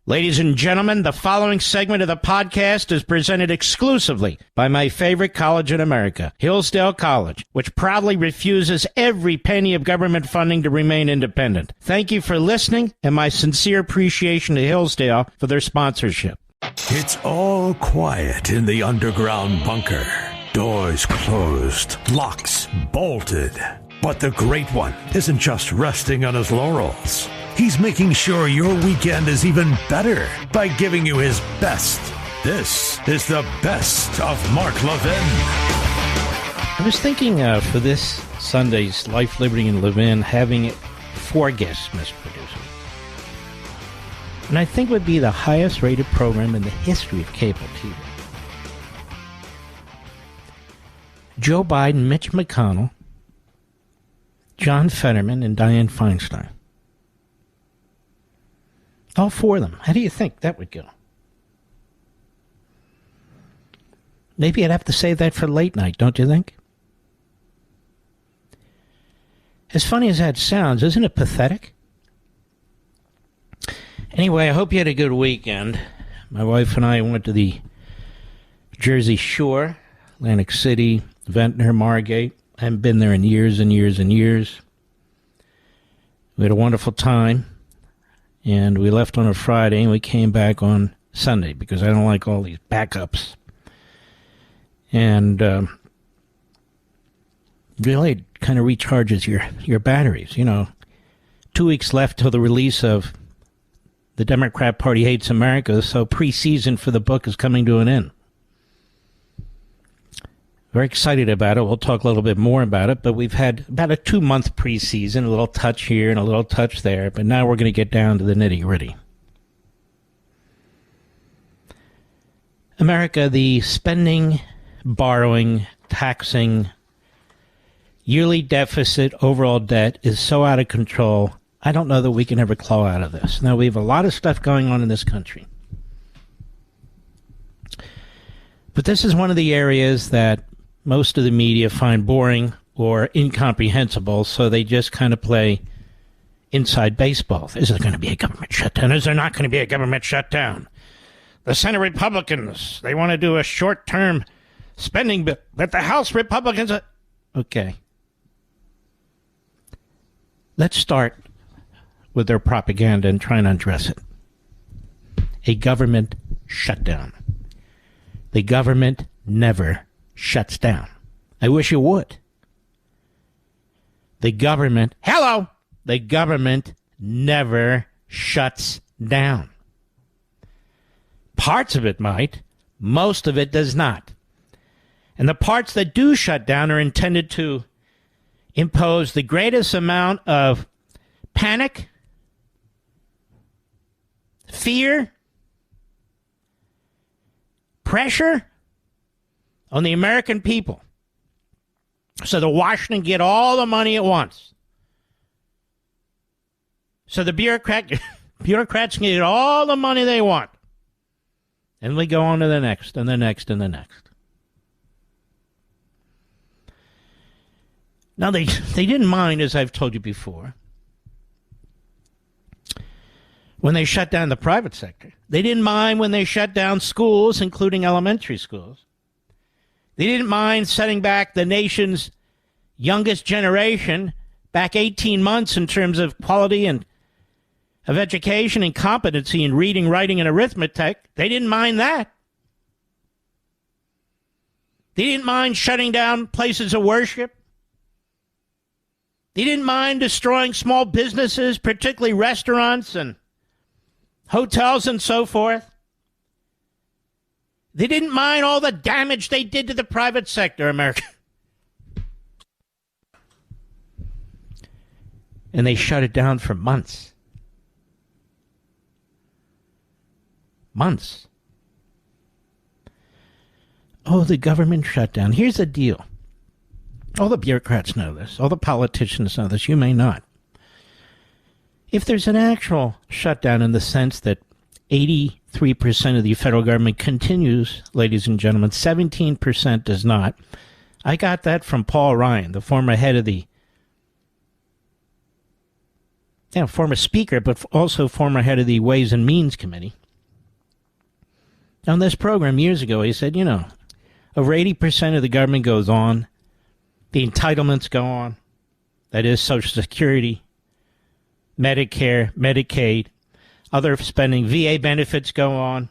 Ladies and gentlemen, the following segment of the podcast is presented exclusively by my favorite college in America, Hillsdale College, which proudly refuses every penny of government funding to remain independent. Thank you for listening, and my sincere appreciation to Hillsdale for their sponsorship. It's all quiet in the underground bunker. Doors closed, locks bolted. But the Great One isn't just resting on his laurels. He's making sure your weekend is even better by giving you his best. This is the best of Mark Levin. I was thinking for this Sunday's Life, Liberty, and Levin, having 4 guests, Mr. Producer. And I think it would be the highest rated program in the history of cable TV. Joe Biden, Mitch McConnell, John Fetterman, and Dianne Feinstein. All 4 of them. How do you think that would go? Maybe I'd have to save that for late night, don't you think? As funny as that sounds, isn't it pathetic? Anyway, I hope you had a good weekend. My wife and I went to the Jersey Shore, Atlantic City, Ventnor, Margate. I haven't been there in years and years and years. We had a wonderful time. And we left on a Friday, and we came back on Sunday because I don't like all these backups. And really kind of recharges your batteries. You know, 2 weeks left till the release of The Democrat Party Hates America, so preseason for the book is coming to an end. Very excited about it. We'll talk a little bit more about it, but we've had about a 2-month preseason, a little touch here and a little touch there, but now we're going to get down to the nitty-gritty. America, the spending, borrowing, taxing, yearly deficit, overall debt is so out of control, I don't know that we can ever claw out of this. Now, we have a lot of stuff going on in this country. But this is one of the areas that most of the media find boring or incomprehensible, so they just kind of play inside baseball. Is there going to be a government shutdown? Is there not going to be a government shutdown? The Senate Republicans, they want to do a short-term spending bill, but the House Republicans... Okay. Let's start with their propaganda and try and undress it. A government shutdown. The government never shuts down. I wish it would. The government never shuts down. Parts of it might, most of it does not. And the parts that do shut down are intended to impose the greatest amount of panic, fear, pressure on the American people so that Washington get all the money at once. So the bureaucrats can get all the money they want. And we go on to the next and the next and the next. Now, they didn't mind, as I've told you before, when they shut down the private sector. They didn't mind when they shut down schools, including elementary schools. They didn't mind setting back the nation's youngest generation back 18 months in terms of quality and of education and competency in reading, writing, and arithmetic. They didn't mind that. They didn't mind shutting down places of worship. They didn't mind destroying small businesses, particularly restaurants and hotels and so forth. They didn't mind all the damage they did to the private sector, America. And they shut it down for months. Months. Oh, the government shutdown. Here's the deal. All the bureaucrats know this. All the politicians know this. You may not. If there's an actual shutdown in the sense that 83% of the federal government continues, ladies and gentlemen, 17% does not. I got that from Paul Ryan, the former head of the former speaker, but also former head of the Ways and Means Committee. On this program years ago, he said, over 80% of the government goes on. The entitlements go on. That is Social Security, Medicare, Medicaid, other spending, VA benefits go on.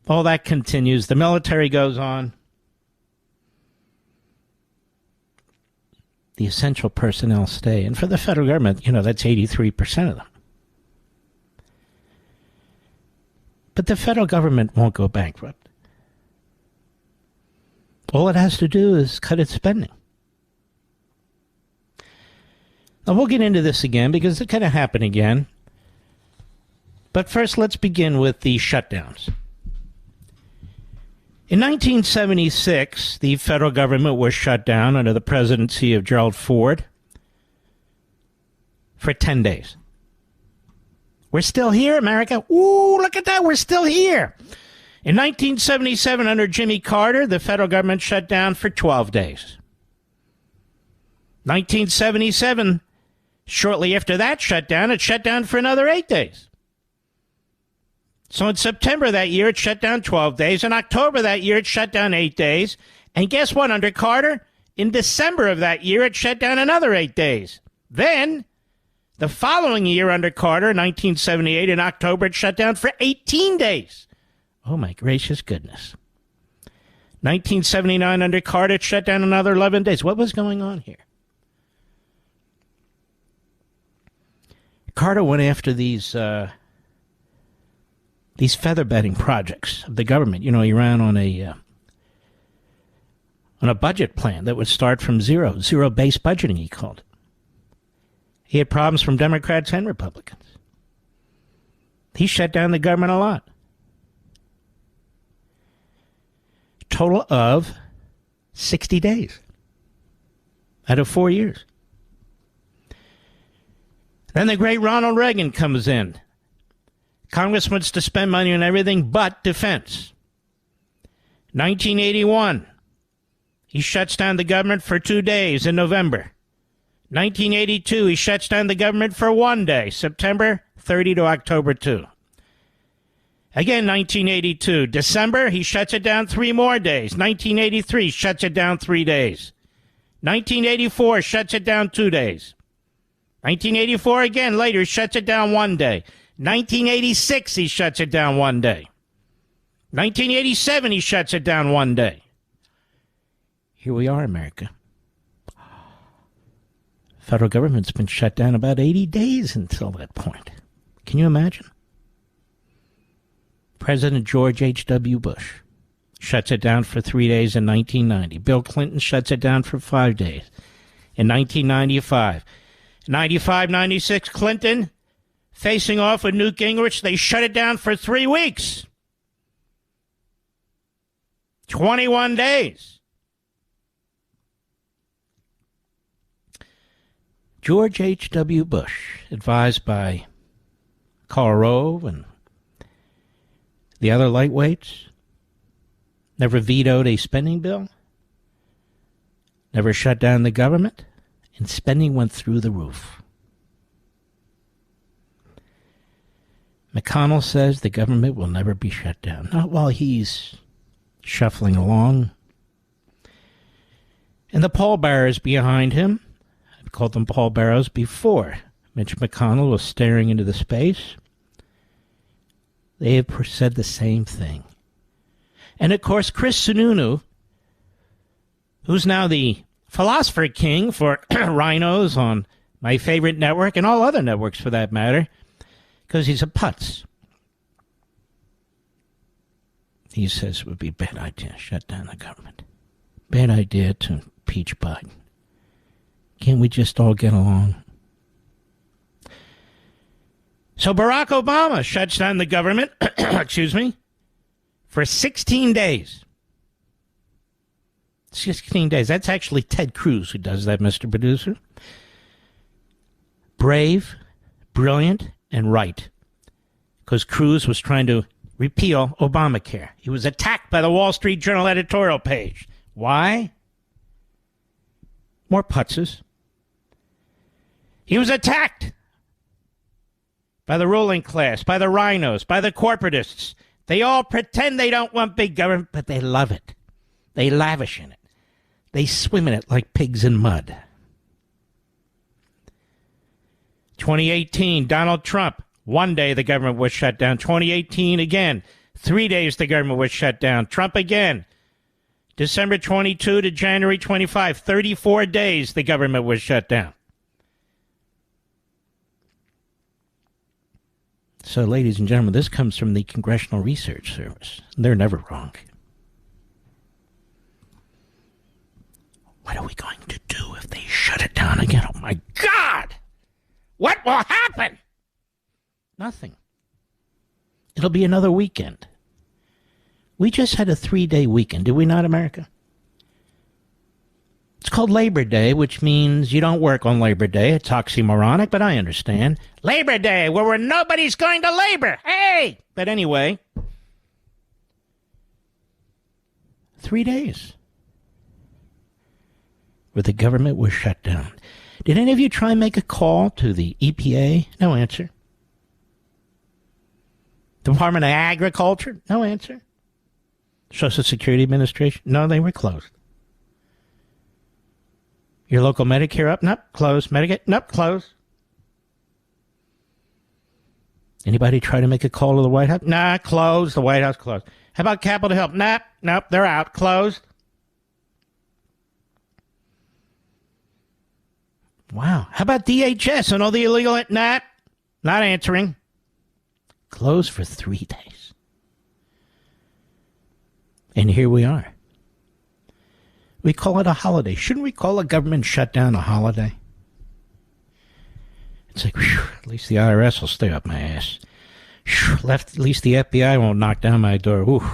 All that continues. The military goes on. The essential personnel stay. And for the federal government, that's 83% of them. But the federal government won't go bankrupt. All it has to do is cut its spending. Now, we'll get into this again because it kind of happened again. But first, let's begin with the shutdowns. In 1976, the federal government was shut down under the presidency of Gerald Ford for 10 days. We're still here, America. Ooh, look at that. We're still here. In 1977, under Jimmy Carter, the federal government shut down for 12 days. 1977, shortly after that shutdown, it shut down for another 8 days. So in September that year, it shut down 12 days. In October that year, it shut down 8 days. And guess what? Under Carter, in December of that year, it shut down another 8 days. Then, the following year under Carter, 1978, in October, it shut down for 18 days. Oh, my gracious goodness. 1979 under Carter, it shut down another 11 days. What was going on here? Carter went after these feather bedding projects of the government. He ran on a budget plan that would start from zero-based budgeting, he called it. He had problems from Democrats and Republicans. He shut down the government a lot. Total of 60 days out of 4 years. Then the great Ronald Reagan comes in. Congress wants to spend money on everything but defense. 1981, he shuts down the government for 2 days in November. 1982, he shuts down the government for 1 day, September 30 to October 2. Again, 1982, December, he shuts it down 3 more days. 1983, shuts it down 3 days. 1984, shuts it down 2 days. 1984 again, later, shuts it down 1 day. 1986, he shuts it down 1 day. 1987, he shuts it down 1 day. Here we are, America. Federal government's been shut down about 80 days until that point. Can you imagine? President George H.W. Bush shuts it down for 3 days in 1990. Bill Clinton shuts it down for 5 days in 1995. 95, 96, Clinton facing off with Newt Gingrich. They shut it down for 3 weeks. 21 days. George H.W. Bush, advised by Karl Rove and the other lightweights, never vetoed a spending bill, never shut down the government, and spending went through the roof. McConnell says the government will never be shut down, not while he's shuffling along. And the pallbearers behind him, I've called them pallbearers before, Mitch McConnell was staring into the space. They have said the same thing. And of course, Chris Sununu, who's now the philosopher king for rhinos on my favorite network and all other networks for that matter, because he's a putz. He says it would be a bad idea to shut down the government. Bad idea to impeach Biden. Can't we just all get along? So Barack Obama shuts down the government, for 16 days. 16 days. That's actually Ted Cruz who does that, Mr. Producer. Brave, brilliant, and right. Because Cruz was trying to repeal Obamacare. He was attacked by the Wall Street Journal editorial page. Why? More putzes. He was attacked by the ruling class, by the rhinos, by the corporatists. They all pretend they don't want big government, but they love it. They lavish in it. They swim in it like pigs in mud. 2018, Donald Trump. 1 day the government was shut down. 2018 again. 3 days the government was shut down. Trump again. December 22 to January 25. 34 days the government was shut down. So, ladies and gentlemen, this comes from the Congressional Research Service. They're never wrong. What are we going to do if they shut it down again? Oh, my God! What will happen? Nothing. It'll be another weekend. We just had a 3-day weekend, did we not, America? It's called Labor Day, which means you don't work on Labor Day. It's oxymoronic, but I understand. Labor Day, where nobody's going to labor. Hey! But anyway, 3 days where the government was shut down. Did any of you try and make a call to the EPA? No answer. Department of Agriculture? No answer. Social Security Administration? No, they were closed. Your local Medicare up? Nope, closed. Medicaid? Nope, closed. Anybody try to make a call to the White House? Nah, closed. The White House closed. How about Capitol Hill? Nope, they're out. Closed. Wow. How about DHS and all the illegal? Not answering. Closed for 3 days. And here we are. We call it a holiday. Shouldn't we call a government shutdown a holiday? It's like, whew, at least the IRS will stay up my ass. At least the FBI won't knock down my door. Whew.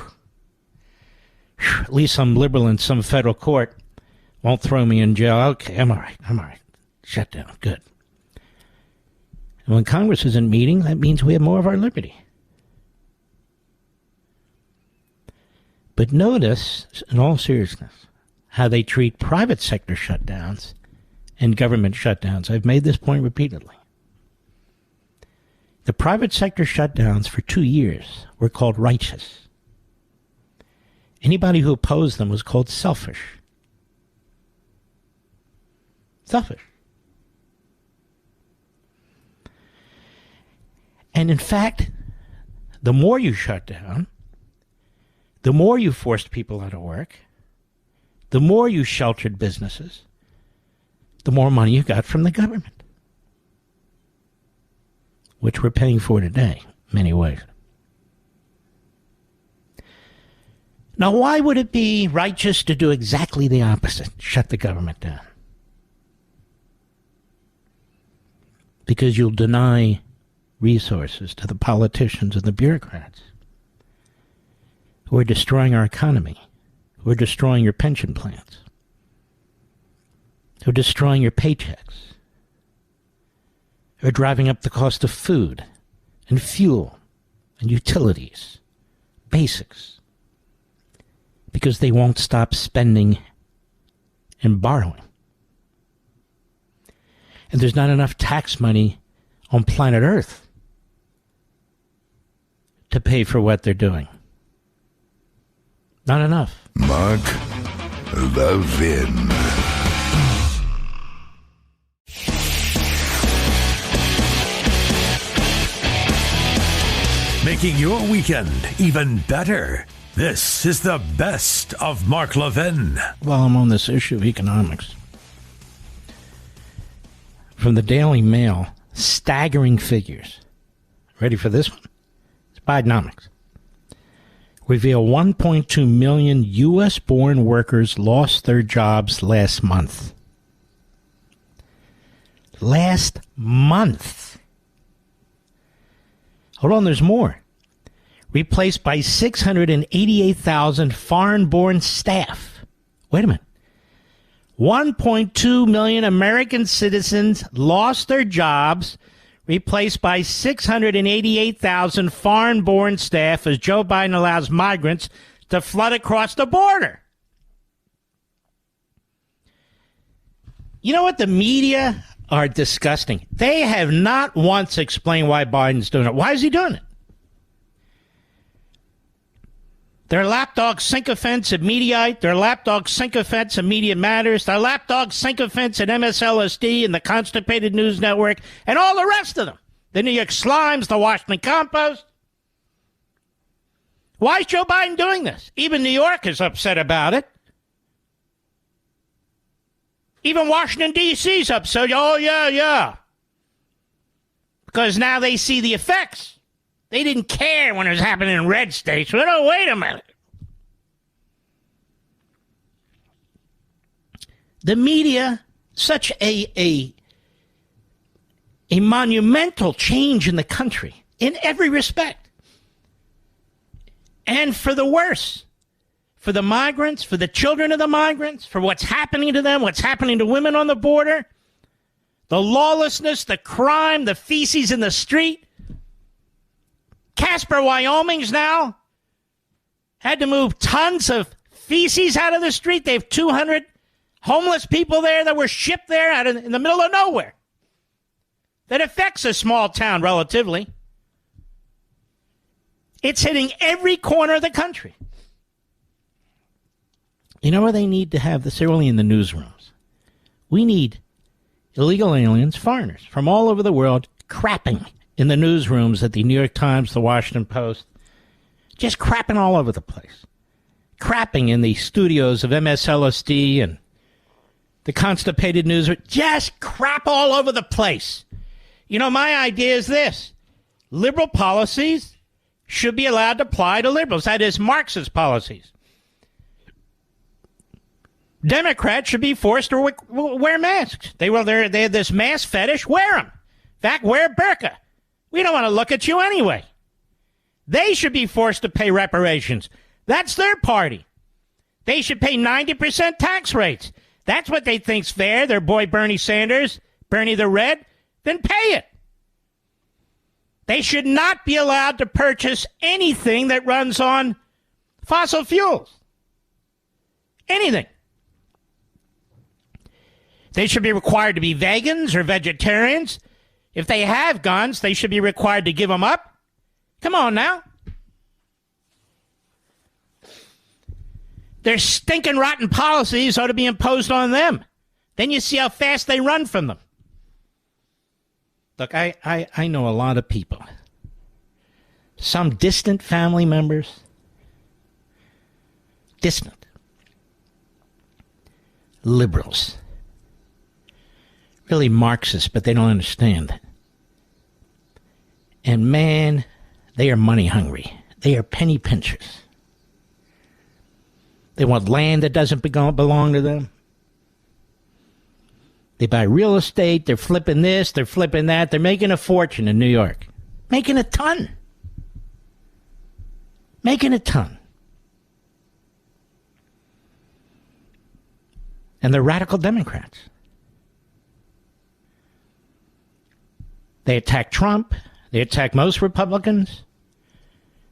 At least some liberal in some federal court won't throw me in jail. Okay, I'm all right. Shut down. Good. And when Congress isn't meeting, that means we have more of our liberty. But notice, in all seriousness, how they treat private sector shutdowns and government shutdowns. I've made this point repeatedly. The private sector shutdowns for 2 years were called righteous. Anybody who opposed them was called selfish. Selfish. And in fact, the more you shut down, the more you forced people out of work, the more you sheltered businesses, the more money you got from the government, which we're paying for today in many ways. Now, why would it be righteous to do exactly the opposite, shut the government down? Because you'll deny resources to the politicians and the bureaucrats who are destroying our economy, who are destroying your pension plans, who are destroying your paychecks, who are driving up the cost of food and fuel and utilities, basics, because they won't stop spending and borrowing. And there's not enough tax money on planet Earth to pay for what they're doing. Not enough. Mark Levin. Making your weekend even better. This is the best of Mark Levin. While I'm on this issue of economics, from the Daily Mail, staggering figures. Ready for this one? It's Bidenomics. Reveal 1.2 million U.S.-born workers lost their jobs last month. Last month. Hold on, there's more. Replaced by 688,000 foreign-born staff. Wait a minute. 1.2 million American citizens lost their jobs, replaced by 688,000 foreign-born staff as Joe Biden allows migrants to flood across the border. You know what the media are disgusting. They have not once explained why Biden's doing it. Why is he doing it? Their lapdog sycophants at Mediaite, their lapdog sycophants at Media Matters, their lapdog sycophants at MSLSD and the Constipated News Network, and all the rest of them. The New York Slimes, the Washington Compost. Why is Joe Biden doing this? Even New York is upset about it. Even Washington, D.C. is upset. Oh, yeah. Because now they see the effects. They didn't care when it was happening in red states. Well, oh, wait a minute. The media, such a monumental change in the country in every respect. And for the worse. For the migrants, for the children of the migrants, for what's happening to them, what's happening to women on the border, the lawlessness, the crime, the feces in the street. Casper, Wyoming's now had to move tons of feces out of the street. They have 200 homeless people there that were shipped there out in the middle of nowhere. That affects a small town relatively. It's hitting every corner of the country. You know where they need to have this? They're only in the newsrooms. We need illegal aliens, foreigners from all over the world, crapping in the newsrooms at the New York Times, the Washington Post, just crapping all over the place. Crapping in the studios of MSLSD and the Constipated News, just crap all over the place. You know, my idea is this. Liberal policies should be allowed to apply to liberals. That is, Marxist policies. Democrats should be forced to wear masks. They have this mask fetish. Wear them. In fact, wear a burqa. We don't want to look at you anyway. They should be forced to pay reparations. That's their party. They should pay 90% tax rates. That's what they think's fair. Their boy Bernie Sanders, Bernie the Red, then pay it. They should not be allowed to purchase anything that runs on fossil fuels. Anything. They should be required to be vegans or vegetarians. If they have guns, they should be required to give them up. Come on now. Their stinking rotten policies ought to be imposed on them. Then you see how fast they run from them. Look, I know a lot of people. Some distant family members. Distant. Liberals. Really Marxist, but they don't understand. And man, they are money hungry. They are penny pinchers. They want land that doesn't belong to them. They buy real estate. They're flipping this. They're flipping that. They're making a fortune in New York. Making a ton. Making a ton. And they're radical Democrats. They attack Trump. They attack most Republicans.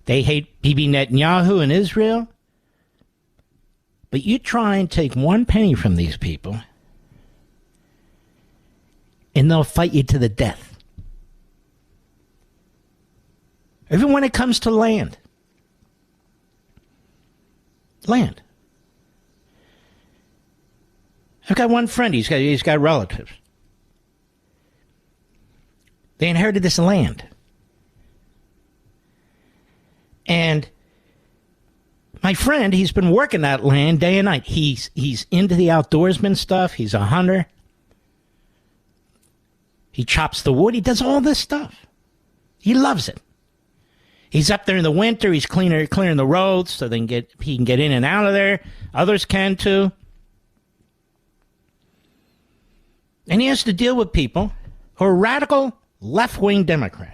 They hate Bibi Netanyahu in Israel. But you try and take one penny from these people, and they'll fight you to the death. Even when it comes to land. Land. I've got one friend, he's got relatives. They inherited this land. And my friend, he's been working that land day and night. He's into the outdoorsman stuff. He's a hunter. He chops the wood. He does all this stuff. He loves it. He's up there in the winter. He's clearing the roads so he can get in and out of there. Others can too. And he has to deal with people who are radical left-wing Democrats.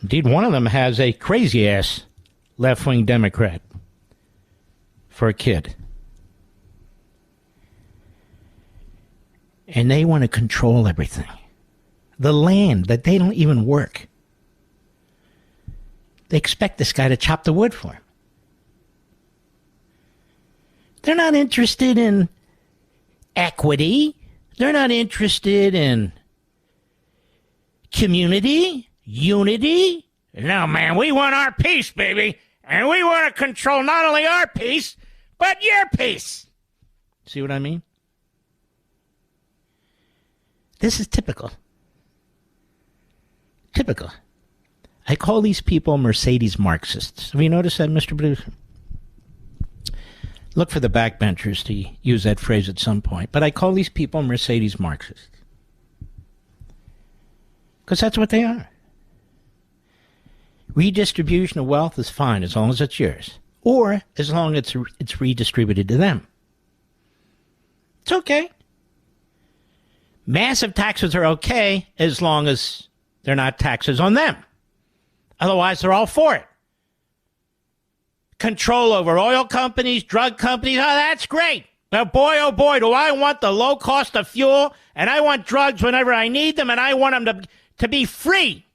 Indeed, one of them has a crazy-ass left-wing Democrat for a kid. And they want to control everything. The land that they don't even work. They expect this guy to chop the wood for them. They're not interested in equity. They're not interested in community, unity. No, man, we want our peace, baby. And we want to control not only our peace, but your peace. See what I mean? This is typical. Typical. I call these people Mercedes Marxists. Have you noticed that, Mr. Producer? Look for the backbenchers to use that phrase at some point. But I call these people Mercedes Marxists. Because that's what they are. Redistribution of wealth is fine as long as it's yours. Or as long as it's redistributed to them. It's okay. Massive taxes are okay as long as they're not taxes on them. Otherwise, they're all for it. Control over oil companies, drug companies, oh, that's great. But boy, oh boy, do I want the low cost of fuel, and I want drugs whenever I need them, and I want them to be free.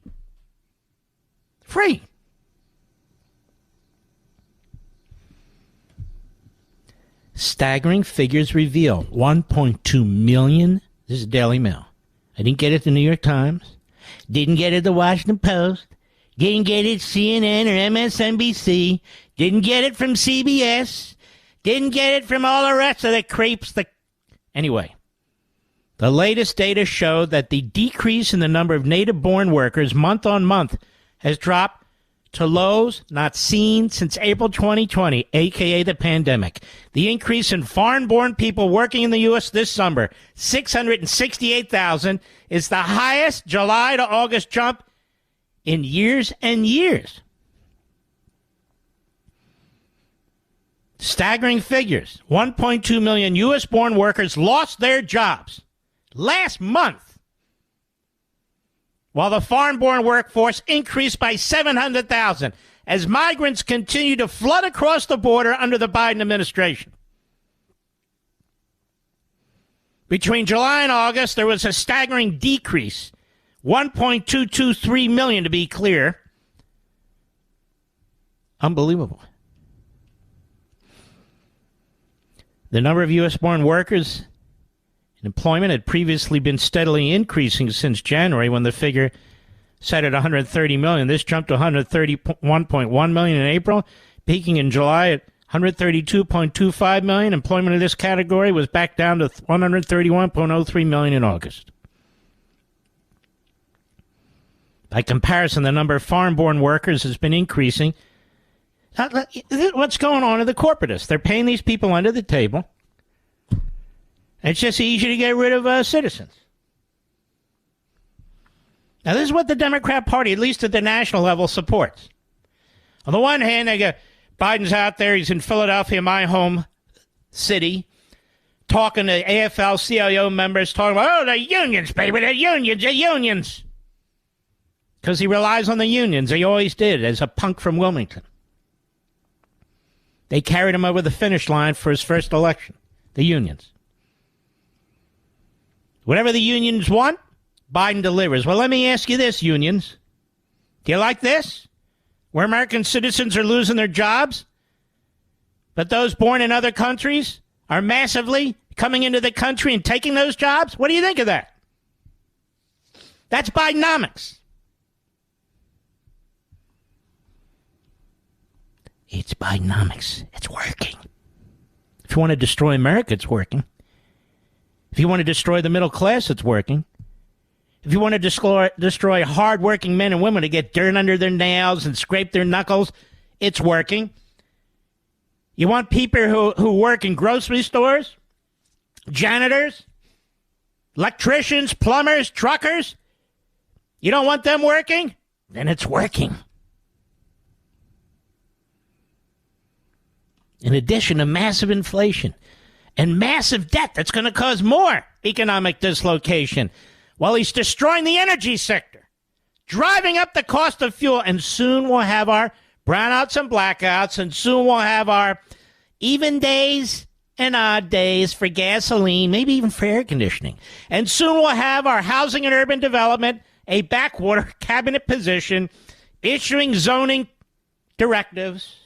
Free. Staggering figures reveal 1.2 million. This is Daily Mail. I didn't get it at the New York Times. Didn't get it at the Washington Post. Didn't get it CNN or MSNBC. Didn't get it from CBS. Didn't get it from all the rest of the creeps. Anyway, the latest data show that the decrease in the number of native-born workers month on month has dropped to lows not seen since April 2020, a.k.a. the pandemic. The increase in foreign-born people working in the U.S. this summer, 668,000, is the highest July to August jump in years and years. Staggering figures. 1.2 million U.S.-born workers lost their jobs last month, while the foreign-born workforce increased by 700,000 as migrants continue to flood across the border under the Biden administration. Between July and August, there was a staggering decrease, 1.223 million to be clear. Unbelievable. The number of U.S.-born workers in employment had previously been steadily increasing since January, when the figure set at 130 million. This jumped to 131.1 million in April, peaking in July at 132.25 million. Employment in this category was back down to 131.03 million in August. By comparison, the number of foreign-born workers has been increasing. What's going on in the corporatists? They're paying these people under the table. It's just easy to get rid of citizens. Now, this is what the Democrat Party, at least at the national level, supports. On the one hand, they go, Biden's out there, he's in Philadelphia, my home city, talking to AFL-CIO members, talking about, oh, the unions, baby, the unions. Because he relies on the unions. He always did, as a punk from Wilmington. They carried him over the finish line for his first election, the unions. Whatever the unions want, Biden delivers. Well, let me ask you this, unions. Do you like this? Where American citizens are losing their jobs, but those born in other countries are massively coming into the country and taking those jobs? What do you think of that? That's Bidenomics. It's Bidenomics. It's working. If you want to destroy America, it's working. If you want to destroy the middle class, it's working. If you want to destroy hard-working men and women to get dirt under their nails and scrape their knuckles, it's working. You want people who work in grocery stores, janitors, electricians, plumbers, truckers? You don't want them working? Then it's working. In addition to massive inflation and massive debt that's going to cause more economic dislocation, while he's destroying the energy sector, driving up the cost of fuel, and soon we'll have our brownouts and blackouts, and soon we'll have our even days and odd days for gasoline, maybe even for air conditioning. And soon we'll have our housing and urban development, a backwater cabinet position, issuing zoning directives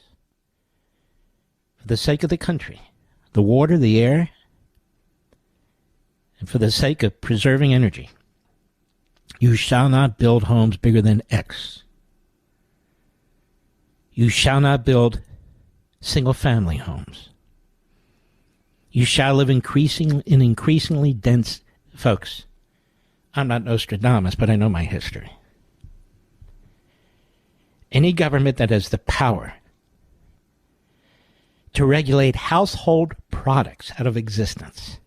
for the sake of the country. The water, the air, and for the sake of preserving energy, you shall not build homes bigger than X. You shall not build single-family homes. You shall live in increasingly dense... Folks, I'm not Nostradamus, but I know my history. Any government that has the power to regulate household products out of existence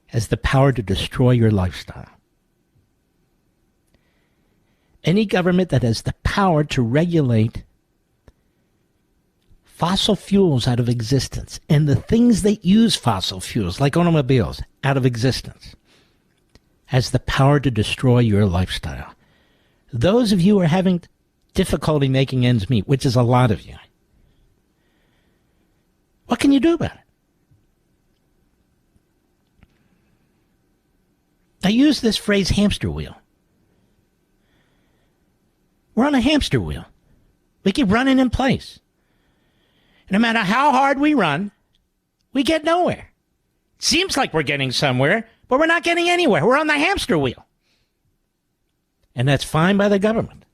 has the power to destroy your lifestyle. Any government that has the power to regulate fossil fuels out of existence and the things that use fossil fuels, like automobiles, out of existence, has the power to destroy your lifestyle. Those of you who are having difficulty making ends meet, which is a lot of you, what can you do about it? I use this phrase hamster wheel. We're on a hamster wheel. We keep running in place. No matter how hard we run, we get nowhere. It seems like we're getting somewhere, but we're not getting anywhere. We're on the hamster wheel. And that's fine by the government.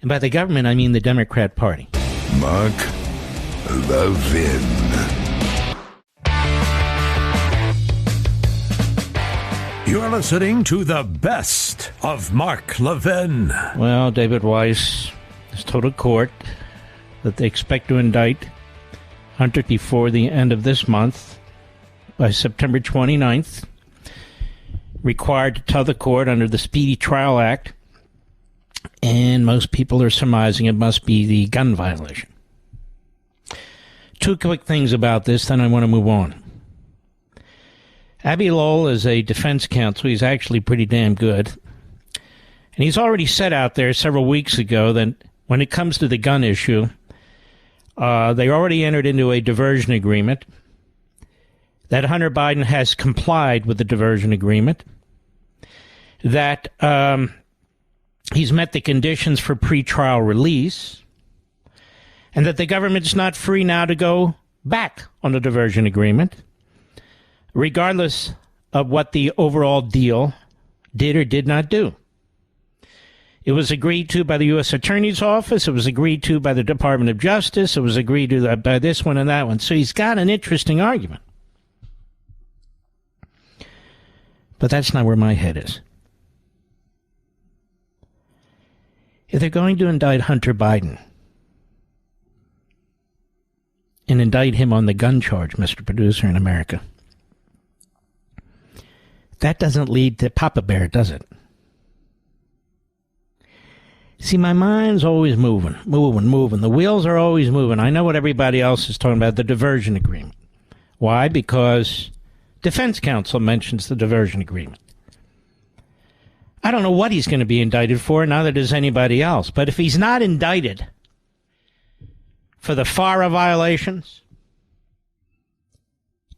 And by the government, I mean the Democrat Party. Mark Levin. You're listening to the best of Mark Levin. Well, David Weiss has told a court that they expect to indict Hunter before the end of this month, by September 29th, required to tell the court under the Speedy Trial Act, and most people are surmising it must be the gun violation. Two quick things about this, then I want to move on. Abby Lowell is a defense counsel. He's actually pretty damn good. And he's already said out there several weeks ago that when it comes to the gun issue, they already entered into a diversion agreement, that Hunter Biden has complied with the diversion agreement, that he's met the conditions for pretrial release, and that the government's not free now to go back on the diversion agreement, regardless of what the overall deal did or did not do. It was agreed to by the U.S. Attorney's Office. It was agreed to by the Department of Justice. It was agreed to by this one and that one. So he's got an interesting argument. But that's not where my head is. If they're going to indict Hunter Biden and indict him on the gun charge, Mr. Producer in America, that doesn't lead to Papa Bear, does it? See, my mind's always moving. The wheels are always moving. I know what everybody else is talking about, the diversion agreement. Why? Because defense counsel mentions the diversion agreement. I don't know what he's going to be indicted for, neither does anybody else. But if he's not indicted for the FARA violations,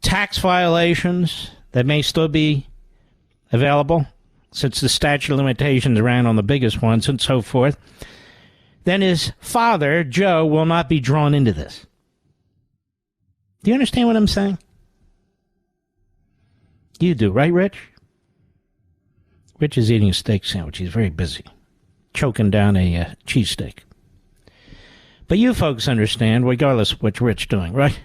tax violations that may still be available, since the statute of limitations ran on the biggest ones and so forth, then his father, Joe, will not be drawn into this. Do you understand what I'm saying? You do, right, Rich? Rich is eating a steak sandwich. He's very busy, choking down a cheesesteak. But you folks understand, regardless of what Rich doing, right?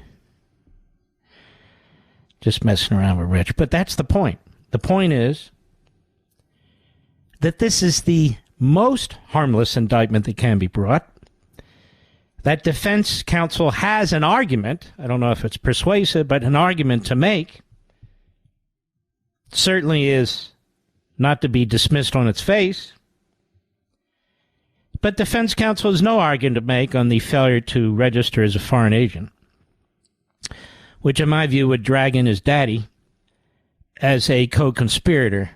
Just messing around with Rich. But that's the point. The point is that this is the most harmless indictment that can be brought. That defense counsel has an argument, I don't know if it's persuasive, but an argument to make, certainly is not to be dismissed on its face. But defense counsel has no argument to make on the failure to register as a foreign agent, which in my view would drag in his daddy as a co-conspirator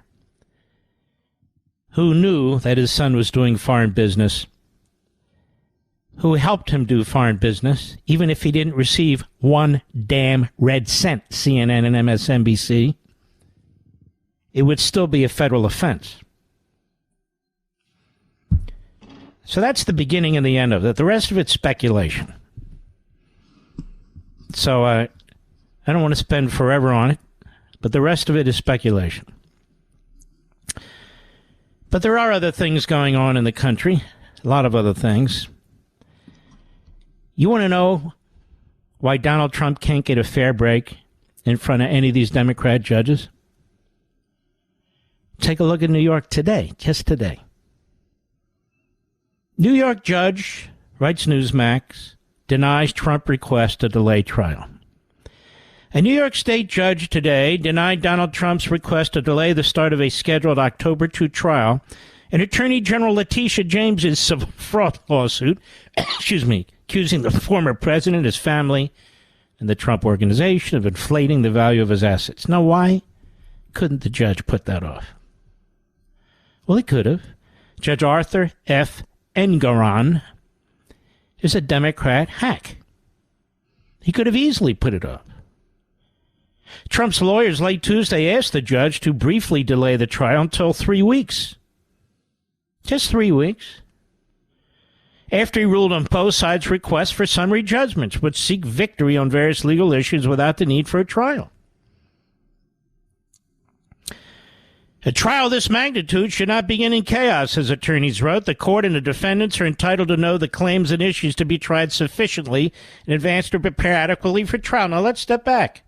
who knew that his son was doing foreign business, who helped him do foreign business, even if he didn't receive one damn red cent, CNN and MSNBC, it would still be a federal offense. So that's the beginning and the end of it. The rest of it's speculation. So I don't want to spend forever on it. but the rest of it is speculation. But there are other things going on in the country, a lot of other things. You want to know why Donald Trump can't get a fair break in front of any of these Democrat judges? Take a look at New York today, just today. New York judge, writes Newsmax, denies Trump request to delay trial. A New York State judge today denied Donald Trump's request to delay the start of a scheduled October 2 trial in Attorney General Letitia James's civil fraud lawsuit, accusing the former president, his family, and the Trump organization of inflating the value of his assets. Now, why couldn't the judge put that off? Well, he could have. Judge Arthur F. Engoron is a Democrat hack. He could have easily put it off. Trump's lawyers late Tuesday asked the judge to briefly delay the trial until 3 weeks. Just 3 weeks. After he ruled on both sides' requests for summary judgments, which seek victory on various legal issues without the need for a trial. A trial of this magnitude should not begin in chaos, his attorneys wrote. The court and the defendants are entitled to know the claims and issues to be tried sufficiently in advance to prepare adequately for trial. Now, let's step back.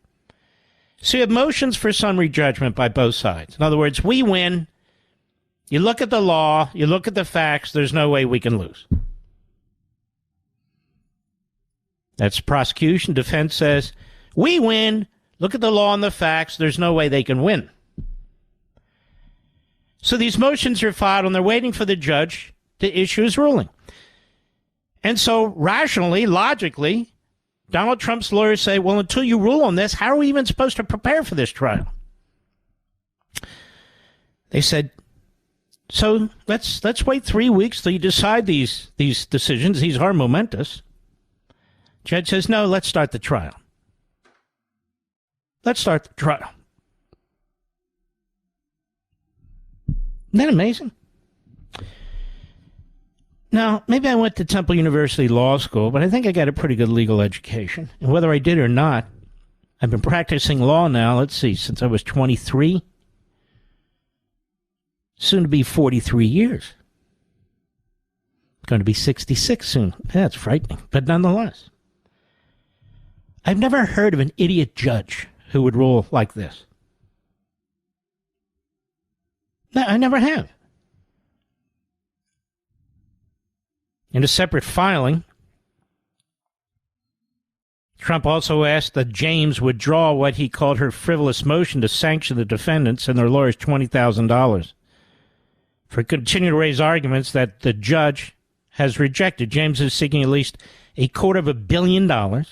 So you have motions for summary judgment by both sides. In other words, we win. You look at the law, you look at the facts, there's no way we can lose. That's the prosecution. Defense says, we win. Look at the law and the facts, there's no way they can win. So these motions are filed and they're waiting for the judge to issue his ruling. And so rationally, logically, Donald Trump's lawyers say, well, until you rule on this, how are we even supposed to prepare for this trial? They said, so let's wait 3 weeks till you decide these decisions. These are momentous. Judge says, no, let's start the trial. Let's start the trial. Isn't that amazing? Now, maybe I went to Temple University Law School, but I think I got a pretty good legal education. And whether I did or not, I've been practicing law now, let's see, since I was 23. Soon to be 43 years. Going to be 66 soon. That's frightening, but nonetheless. I've never heard of an idiot judge who would rule like this. No, I never have. In a separate filing, Trump also asked that James withdraw what he called her frivolous motion to sanction the defendants and their lawyers $20,000 for continuing to raise arguments that the judge has rejected. James is seeking at least $250 million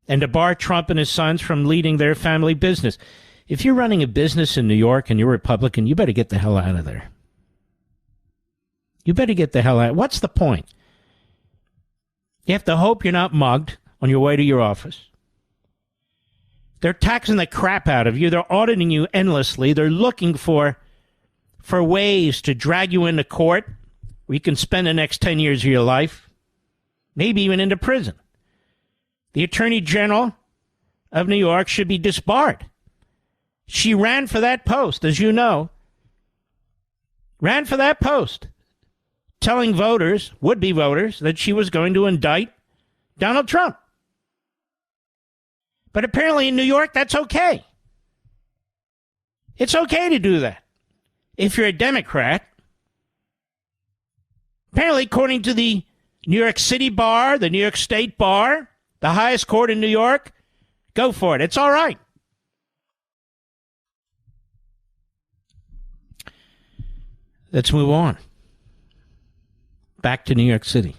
and to bar Trump and his sons from leading their family business. If you're running a business in New York and you're Republican, you better get the hell out of there. You better get the hell out. What's the point? You have to hope you're not mugged on your way to your office. They're taxing the crap out of you. They're auditing you endlessly. They're looking for ways to drag you into court where you can spend the next 10 years of your life, maybe even into prison. The Attorney General of New York should be disbarred. She ran for that post, as you know. Ran for that post, telling voters, would-be voters, that she was going to indict Donald Trump. But apparently in New York, that's okay. It's okay to do that if you're a Democrat. Apparently, according to the New York City Bar, the New York State Bar, the highest court in New York, go for it. It's all right. Let's move on. Back to New York City.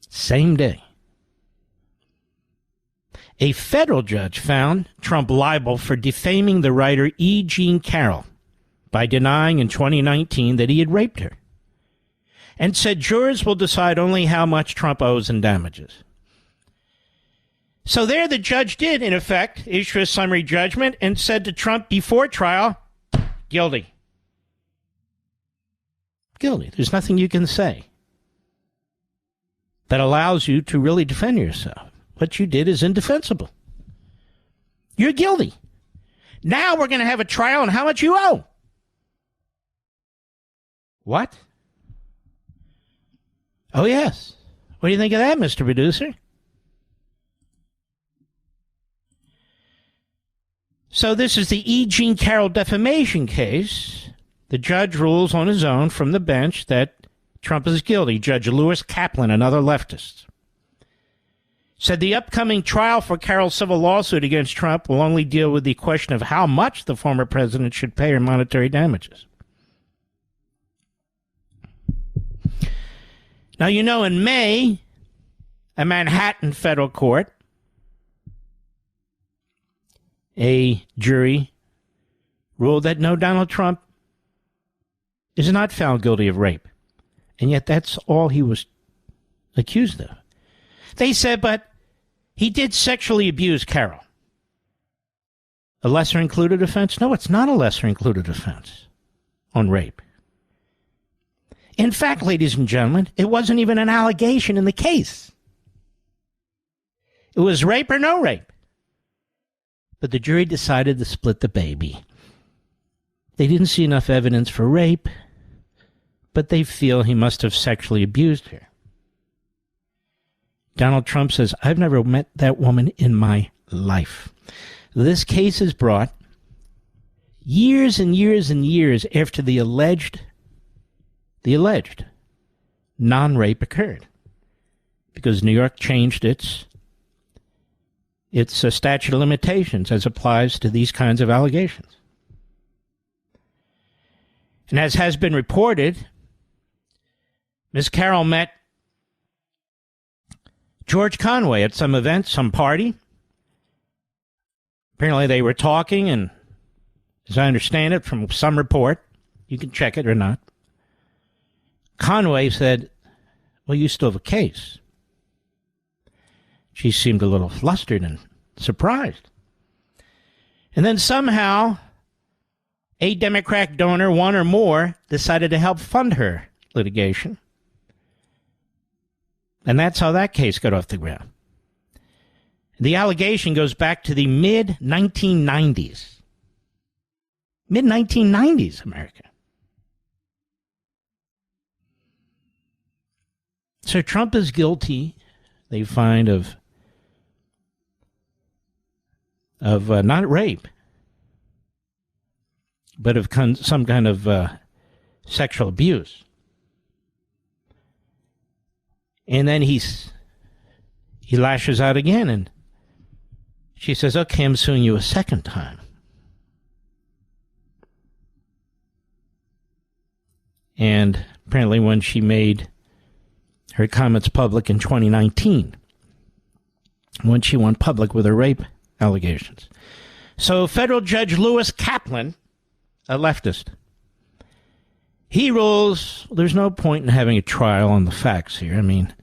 Same day. A federal judge found Trump liable for defaming the writer E. Jean Carroll by denying in 2019 that he had raped her, and said jurors will decide only how much Trump owes in damages. So there the judge did, in effect, issue a summary judgment and said to Trump before trial, guilty. Guilty. There's nothing you can say that allows you to really defend yourself. What you did is indefensible. You're guilty. Now we're going to have a trial on how much you owe. What? Oh, yes. What do you think of that, Mr. Producer? So this is the E. Jean Carroll defamation case. The judge rules on his own from the bench that Trump is guilty. Judge Lewis Kaplan, another leftist, said the upcoming trial for Carroll's civil lawsuit against Trump will only deal with the question of how much the former president should pay in monetary damages. Now, you know, in May, a Manhattan federal court, a jury ruled that no, Donald Trump is not found guilty of rape. And yet that's all he was accused of. They said, but he did sexually abuse Carroll. A lesser included offense? No, it's not a lesser included offense on rape. In fact, ladies and gentlemen, it wasn't even an allegation in the case. It was rape or no rape. But the jury decided to split the baby. They didn't see enough evidence for rape, but they feel he must have sexually abused her. Donald Trump says, I've never met that woman in my life. This case is brought years and years and years after the alleged non-rape occurred, because New York changed its statute of limitations as applies to these kinds of allegations. And as has been reported, Ms. Carroll met George Conway at some event, some party. Apparently they were talking, and as I understand it from some report, you can check it or not, Conway said, well, you still have a case. She seemed a little flustered and surprised. And then somehow a Democrat donor, one or more, decided to help fund her litigation. And that's how that case got off the ground. The allegation goes back to the mid-1990s. Mid-1990s, America. So Trump is guilty, they find, of not rape, but of some kind of sexual abuse. And then he lashes out again, and she says, okay, I'm suing you a second time. And apparently when she made her comments public in 2019, when she went public with her rape allegations. So federal judge Lewis Kaplan, a leftist, he rules there's no point in having a trial on the facts here. I mean,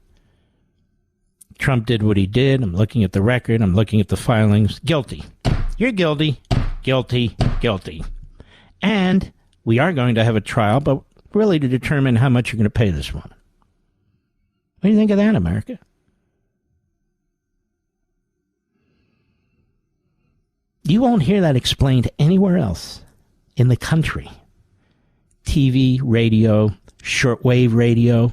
Trump did what he did. I'm looking at the record. I'm looking at the filings. Guilty. You're guilty. Guilty. Guilty. And we are going to have a trial, but really to determine how much you're going to pay this woman. What do you think of that, America? You won't hear that explained anywhere else in the country. TV, radio, shortwave radio,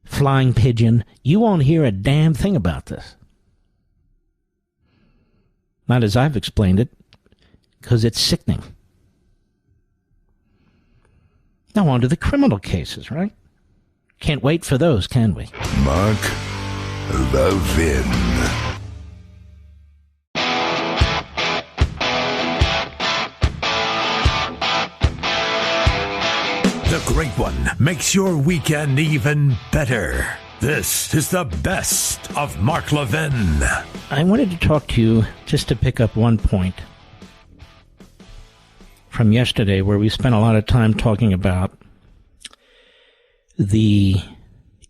flying pigeon. You won't hear a damn thing about this. Not as I've explained it, because it's sickening. Now on to the criminal cases, right? Can't wait for those, can we? Mark Levin. The Great One makes your weekend even better. This is the best of Mark Levin. I wanted to talk to you just to pick up one point from yesterday, where we spent a lot of time talking about the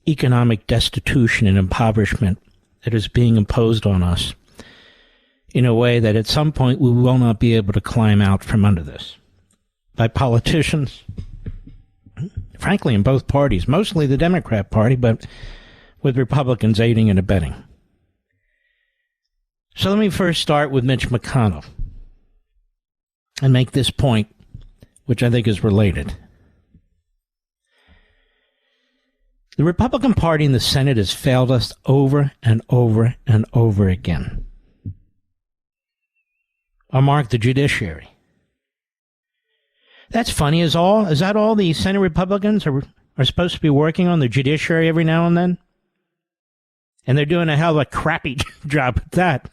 economic destitution and impoverishment that is being imposed on us in a way that at some point we will not be able to climb out from under this by politicians, frankly, in both parties, mostly the Democrat Party, but with Republicans aiding and abetting. So let me first start with Mitch McConnell and make this point, which I think is related. The Republican Party in the Senate has failed us over and over and over again. I'll mark the judiciary. That's funny. Is that all the Senate Republicans are supposed to be working on, the judiciary every now and then? And they're doing a hell of a crappy job at that.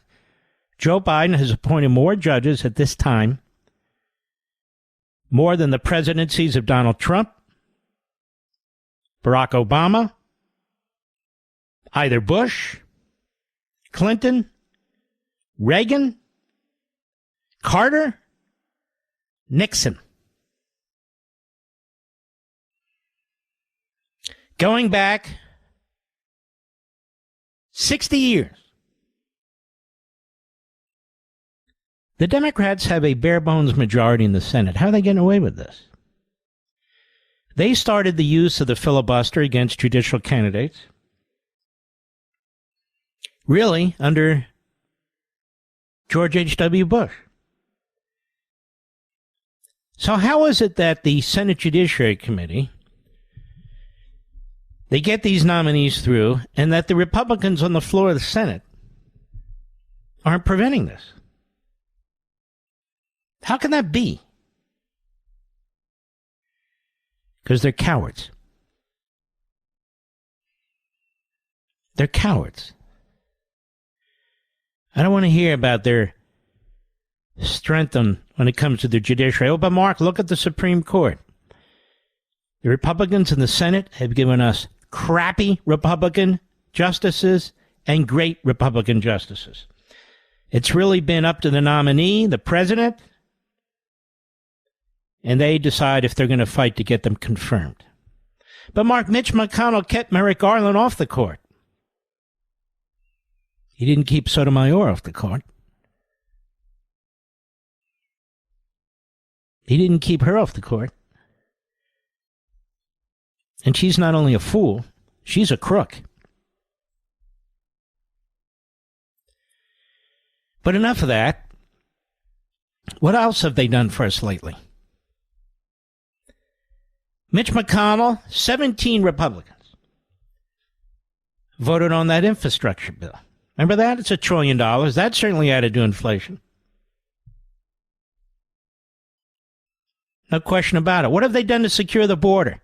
Joe Biden has appointed more judges at this time, more than the presidencies of Donald Trump, Barack Obama, either Bush, Clinton, Reagan, Carter, Nixon. Going back 60 years. The Democrats have a bare-bones majority in the Senate. How are they getting away with this? They started the use of the filibuster against judicial candidates, really, under George H.W. Bush. So how is it that the Senate Judiciary Committee, they get these nominees through, and that the Republicans on the floor of the Senate aren't preventing this? How can that be? Because they're cowards. They're cowards. I don't want to hear about their strength when it comes to the judiciary. Oh, but Mark, look at the Supreme Court. The Republicans in the Senate have given us crappy Republican justices and great Republican justices. It's really been up to the nominee, the president, and they decide if they're going to fight to get them confirmed. But Mark, Mitch McConnell kept Merrick Garland off the court. He didn't keep Sotomayor off the court. He didn't keep her off the court. And she's not only a fool, she's a crook. But enough of that. What else have they done for us lately? Mitch McConnell, 17 Republicans voted on that infrastructure bill. Remember that? It's $1 trillion. That certainly added to inflation. No question about it. What have they done to secure the border?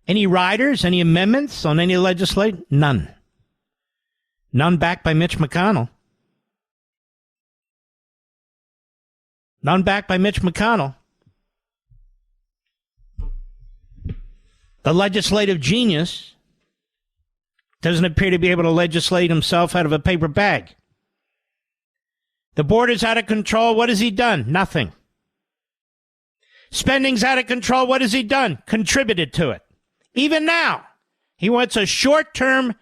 Any riders, any amendments on any legislation? None. None backed by Mitch McConnell. None backed by Mitch McConnell. The legislative genius doesn't appear to be able to legislate himself out of a paper bag. The border's out of control. What has he done? Nothing. Spending's out of control. What has he done? Contributed to it. Even now, he wants a short-term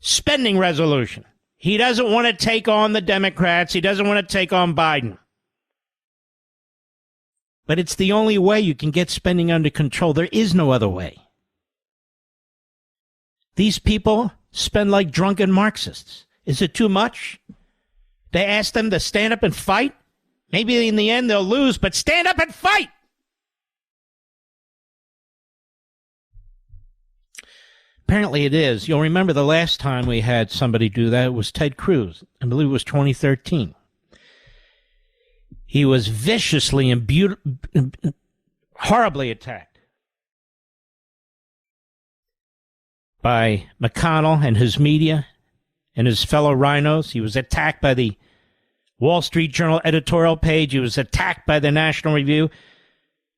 spending resolution. He doesn't want to take on the Democrats. He doesn't want to take on Biden. But it's the only way you can get spending under control. There is no other way. These people spend like drunken Marxists. Is it too much? They ask them to stand up and fight? Maybe in the end they'll lose, but stand up and fight! Apparently it is. You'll remember the last time we had somebody do that, it was Ted Cruz. I believe it was 2013. He was viciously and horribly attacked by McConnell and his media and his fellow rhinos. He was attacked by the Wall Street Journal editorial page. He was attacked by the National Review.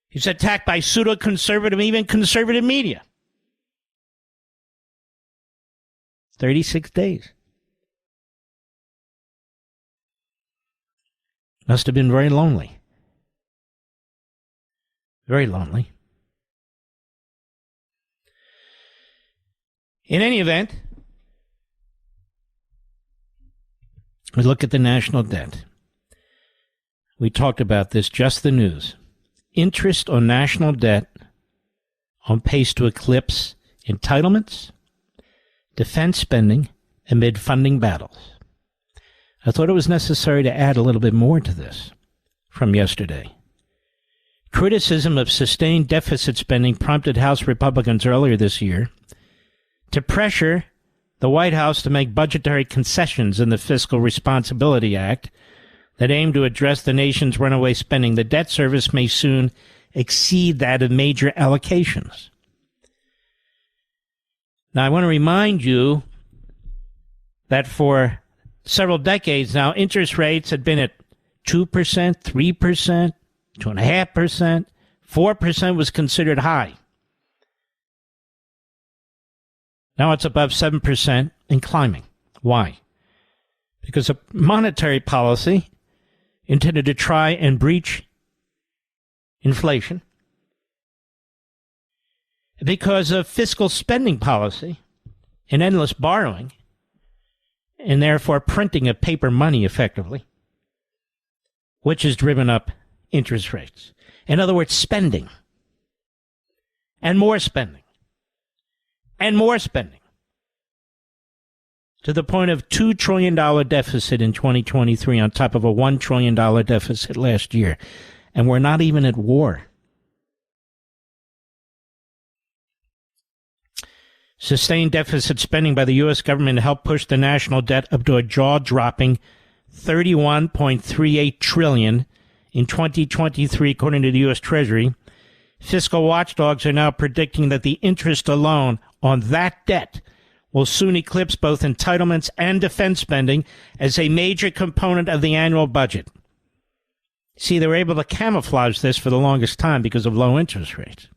He was attacked by pseudo-conservative, even conservative media. 36 days. Must have been very lonely. Very lonely. In any event, we look at the national debt. We talked about this, just the news. Interest on national debt on pace to eclipse entitlements, defense spending, amid funding battles. I thought it was necessary to add a little bit more to this from yesterday. Criticism of sustained deficit spending prompted House Republicans earlier this year to pressure the White House to make budgetary concessions in the Fiscal Responsibility Act that aim to address the nation's runaway spending. The debt service may soon exceed that of major allocations. Now, I want to remind you that for several decades now, interest rates had been at 2%, 3%, 2.5%, 4% was considered high. Now it's above 7% and climbing. Why? Because of monetary policy intended to try and breach inflation. Because of fiscal spending policy and endless borrowing, and therefore printing of paper money effectively, which has driven up interest rates. In other words, spending. And more spending. And more spending. To the point of $2 trillion deficit in 2023 on top of a $1 trillion deficit last year. And we're not even at war. Sustained deficit spending by the U.S. government helped push the national debt up to a jaw-dropping $31.38 trillion in 2023, according to the U.S. Treasury. Fiscal watchdogs are now predicting that the interest alone on that debt will soon eclipse both entitlements and defense spending as a major component of the annual budget. See, they were able to camouflage this for the longest time because of low interest rates.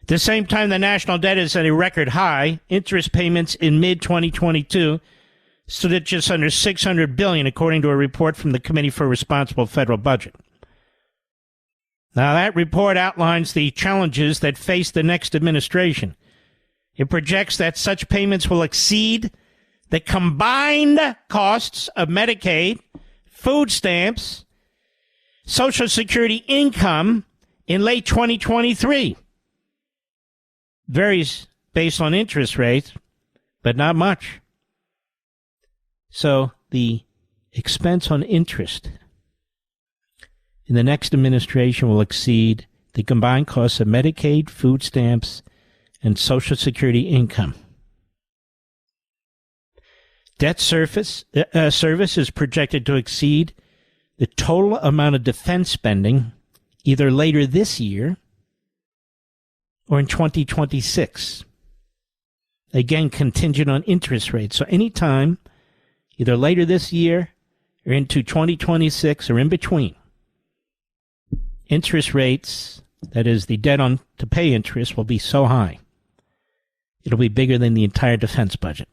At the same time, the national debt is at a record high. Interest payments in mid-2022 stood at just under $600 billion, according to a report from the Committee for Responsible Federal Budget. Now, that report outlines the challenges that face the next administration. It projects that such payments will exceed the combined costs of Medicaid, food stamps, Social Security income in late 2023. Varies based on interest rates, but not much. So the expense on interest in the next administration will exceed the combined costs of Medicaid, food stamps, and Social Security income. Debt service is projected to exceed the total amount of defense spending either later this year or in 2026. Again, contingent on interest rates. So anytime, either later this year or into 2026 or in between, interest rates, that is the debt on to pay interest, will be so high, it'll be bigger than the entire defense budget.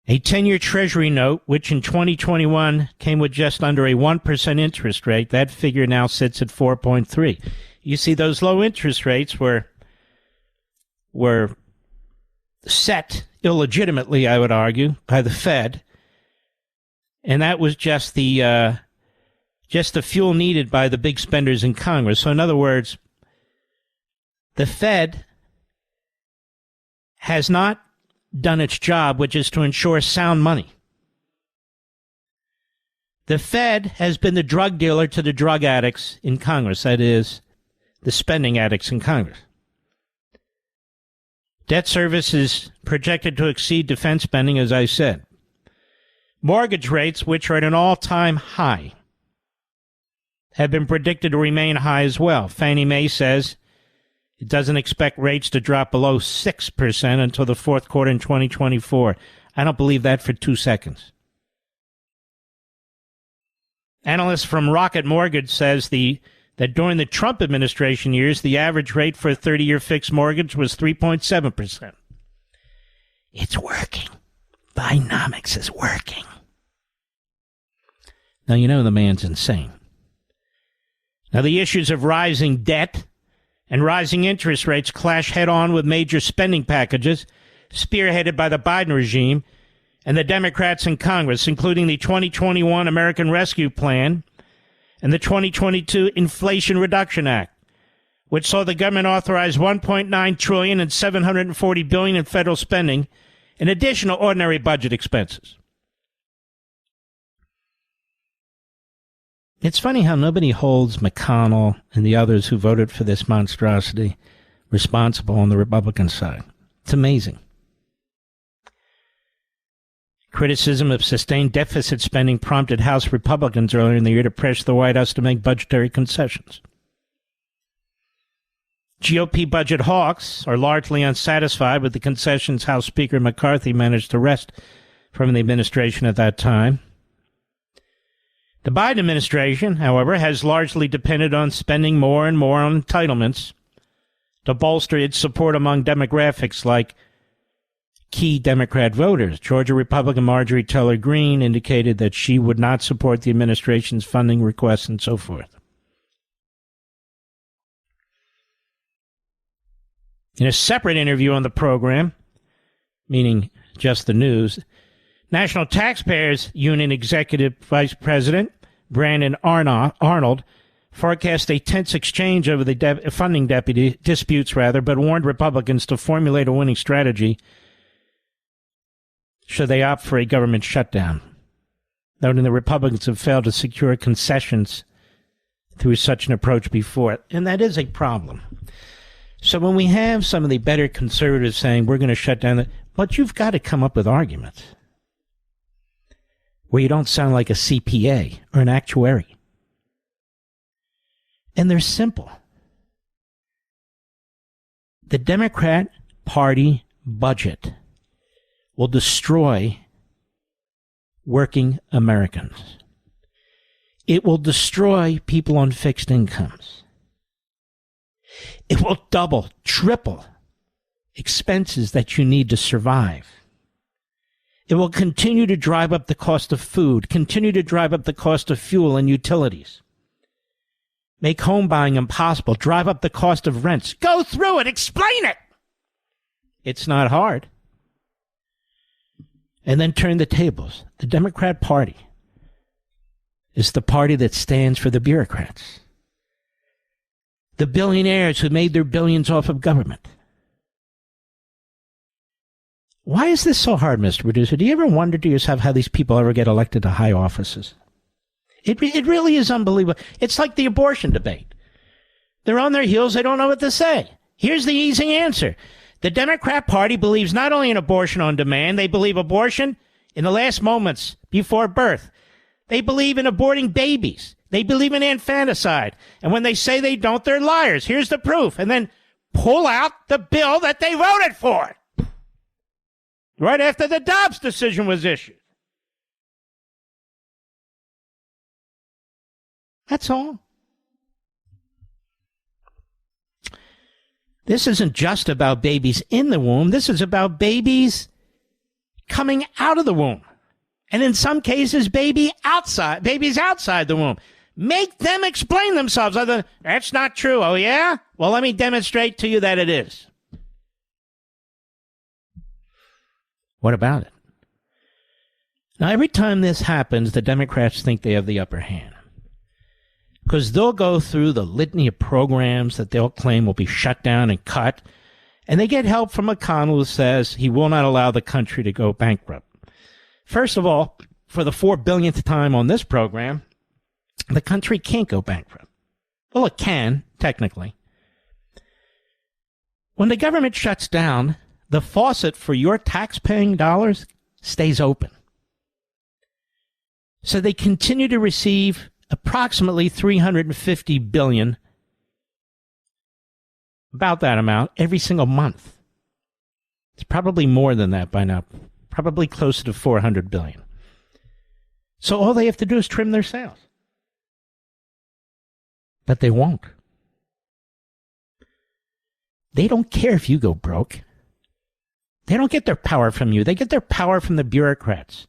A 10-year Treasury note, which in 2021 came with just under a 1% interest rate, that figure now sits at 4.3. You see, those low interest rates were set illegitimately, I would argue, by the Fed, and that was just the fuel needed by the big spenders in Congress. So in other words, the Fed has not done its job, which is to ensure sound money. The Fed has been the drug dealer to the drug addicts in Congress, that is, the spending addicts in Congress. Debt service is projected to exceed defense spending, as I said. Mortgage rates, which are at an all-time high, have been predicted to remain high as well. Fannie Mae says it doesn't expect rates to drop below 6% until the fourth quarter in 2024. I don't believe that for 2 seconds. Analysts from Rocket Mortgage says that during the Trump administration years, the average rate for a 30-year fixed mortgage was 3.7%. It's working. Binomics is working. Now, you know the man's insane. Now, the issues of rising debt and rising interest rates clash head-on with major spending packages spearheaded by the Biden regime and the Democrats in Congress, including the 2021 American Rescue Plan and the 2022 Inflation Reduction Act, which saw the government authorize $1.9 trillion and $740 billion in federal spending in addition to ordinary budget expenses. It's funny how nobody holds McConnell and the others who voted for this monstrosity responsible on the Republican side. It's amazing. Criticism of sustained deficit spending prompted House Republicans earlier in the year to press the White House to make budgetary concessions. GOP budget hawks are largely unsatisfied with the concessions House Speaker McCarthy managed to wrest from the administration at that time. The Biden administration, however, has largely depended on spending more and more on entitlements to bolster its support among demographics like key Democrat voters. Georgia Republican Marjorie Taylor Greene indicated that she would not support the administration's funding requests and so forth. In a separate interview on the program, meaning just the news, National Taxpayers Union Executive Vice President Brandon Arnold forecast a tense exchange over the funding disputes, but warned Republicans to formulate a winning strategy should they opt for a government shutdown, noting the Republicans have failed to secure concessions through such an approach before. And that is a problem. So when we have some of the better conservatives saying we're going to shut down, but you've got to come up with arguments where you don't sound like a CPA or an actuary. And they're simple. The Democrat Party budget will destroy working Americans. It will destroy people on fixed incomes. It will double, triple expenses that you need to survive. It will continue to drive up the cost of food, continue to drive up the cost of fuel and utilities, make home buying impossible, drive up the cost of rents. Go through it, explain it. It's not hard. And then turn the tables. The Democrat Party is the party that stands for the bureaucrats, the billionaires who made their billions off of government. Why is this so hard, Mr. Producer? Do you ever wonder to yourself how these people ever get elected to high offices? It really is unbelievable. It's like the abortion debate. They're on their heels. They don't know what to say. Here's the easy answer. The Democrat Party believes not only in abortion on demand, they believe abortion in the last moments before birth. They believe in aborting babies. They believe in infanticide. And when they say they don't, they're liars. Here's the proof. And then pull out the bill that they voted for right after the Dobbs decision was issued. That's all. This isn't just about babies in the womb. This is about babies coming out of the womb. And in some cases, babies outside the womb. Make them explain themselves. That's not true. Oh, yeah? Well, let me demonstrate to you that it is. What about it? Now, every time this happens, the Democrats think they have the upper hand, because they'll go through the litany of programs that they'll claim will be shut down and cut, and they get help from McConnell, who says he will not allow the country to go bankrupt. First of all, for the 4 billionth time on this program, the country can't go bankrupt. Well, it can, technically. When the government shuts down, the faucet for your tax-paying dollars stays open. So they continue to receive approximately $350 billion, about that amount, every single month. It's probably more than that by now, probably closer to $400 billion. So all they have to do is trim their sails. But they won't. They don't care if you go broke. They don't get their power from you. They get their power from the bureaucrats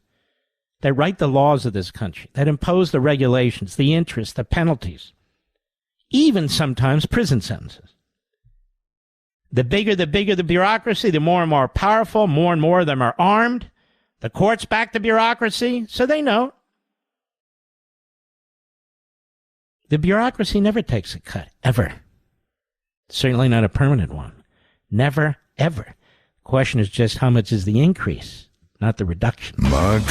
that write the laws of this country, that impose the regulations, the interest, the penalties, even sometimes prison sentences. The bigger the bureaucracy, the more and more powerful, more and more of them are armed. The courts back the bureaucracy, so they know. The bureaucracy never takes a cut, ever. Certainly not a permanent one. Never, ever. The question is just how much is the increase, not the reduction. Mark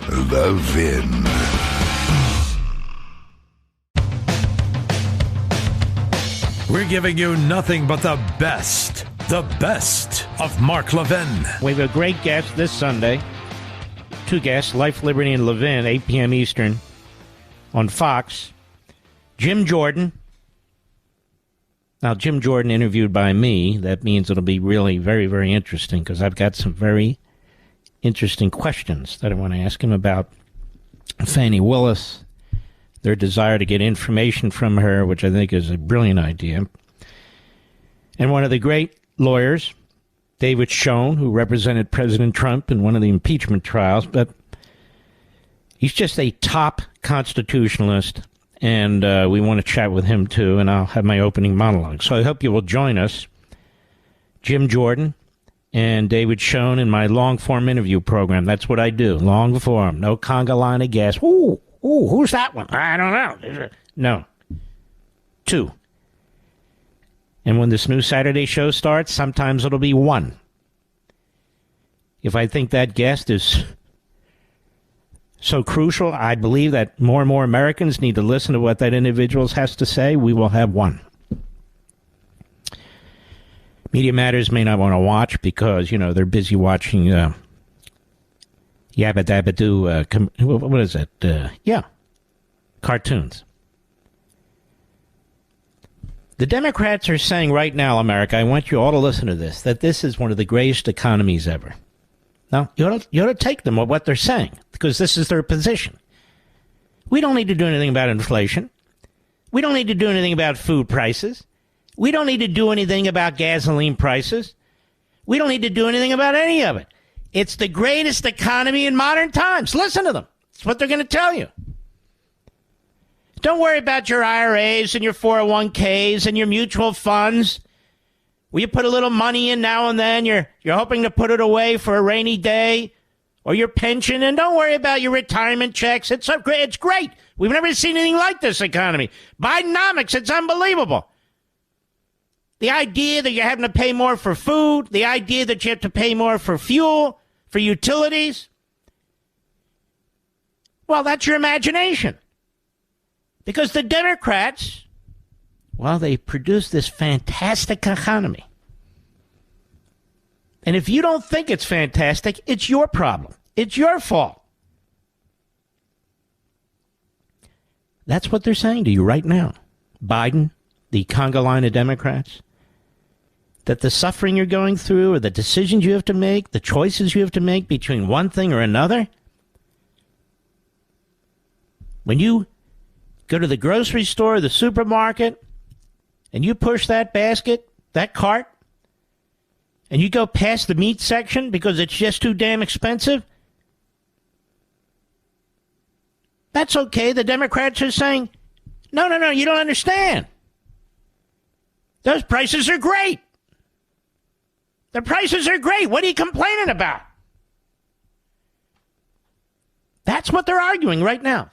Levin. We're giving you nothing but the best of Mark Levin. We have a great guest this Sunday. Two guests, Life, Liberty, and Levin, 8 p.m. Eastern on Fox. Jim Jordan. Now, Jim Jordan interviewed by me. That means it'll be really very, very interesting because I've got some very interesting questions that I want to ask him about Fani Willis, their desire to get information from her, which I think is a brilliant idea. And one of the great lawyers, David Schoen, who represented President Trump in one of the impeachment trials, but he's just a top constitutionalist, and we want to chat with him too, and I'll have my opening monologue. So I hope you will join us, Jim Jordan and David Schoen, in my long-form interview program. That's what I do, long-form, no conga line of gas. Ooh, who's that one? I don't know. No. 2. And when this new Saturday show starts, sometimes it'll be 1. If I think that guest is so crucial, I believe that more and more Americans need to listen to what that individual has to say, we will have 1. Media Matters may not want to watch because, they're busy watching Yabba Dabba Doo, what is it? Cartoons. The Democrats are saying right now, America, I want you all to listen to this, that this is one of the greatest economies ever. Now, you ought to take them at what they're saying, because this is their position. We don't need to do anything about inflation. We don't need to do anything about food prices. We don't need to do anything about gasoline prices. We don't need to do anything about any of it. It's the greatest economy in modern times. Listen to them. That's what they're going to tell you. Don't worry about your IRAs and your 401ks and your mutual funds. Will you put a little money in now and then? You're hoping to put it away for a rainy day, or your pension. And don't worry about your retirement checks. It's great. We've never seen anything like this economy. Bidenomics, it's unbelievable. The idea that you're having to pay more for food, the idea that you have to pay more for fuel, for utilities. Well, that's your imagination. Because the Democrats, they produce this fantastic economy. And if you don't think it's fantastic, it's your problem. It's your fault. That's what they're saying to you right now. Biden, the conga line of Democrats, that the suffering you're going through or the decisions you have to make, the choices you have to make between one thing or another, when you go to the grocery store, the supermarket, and you push that basket, that cart, and you go past the meat section because it's just too damn expensive, that's okay. The Democrats are saying, no, you don't understand. Those prices are great. The prices are great. What are you complaining about? That's what they're arguing right now.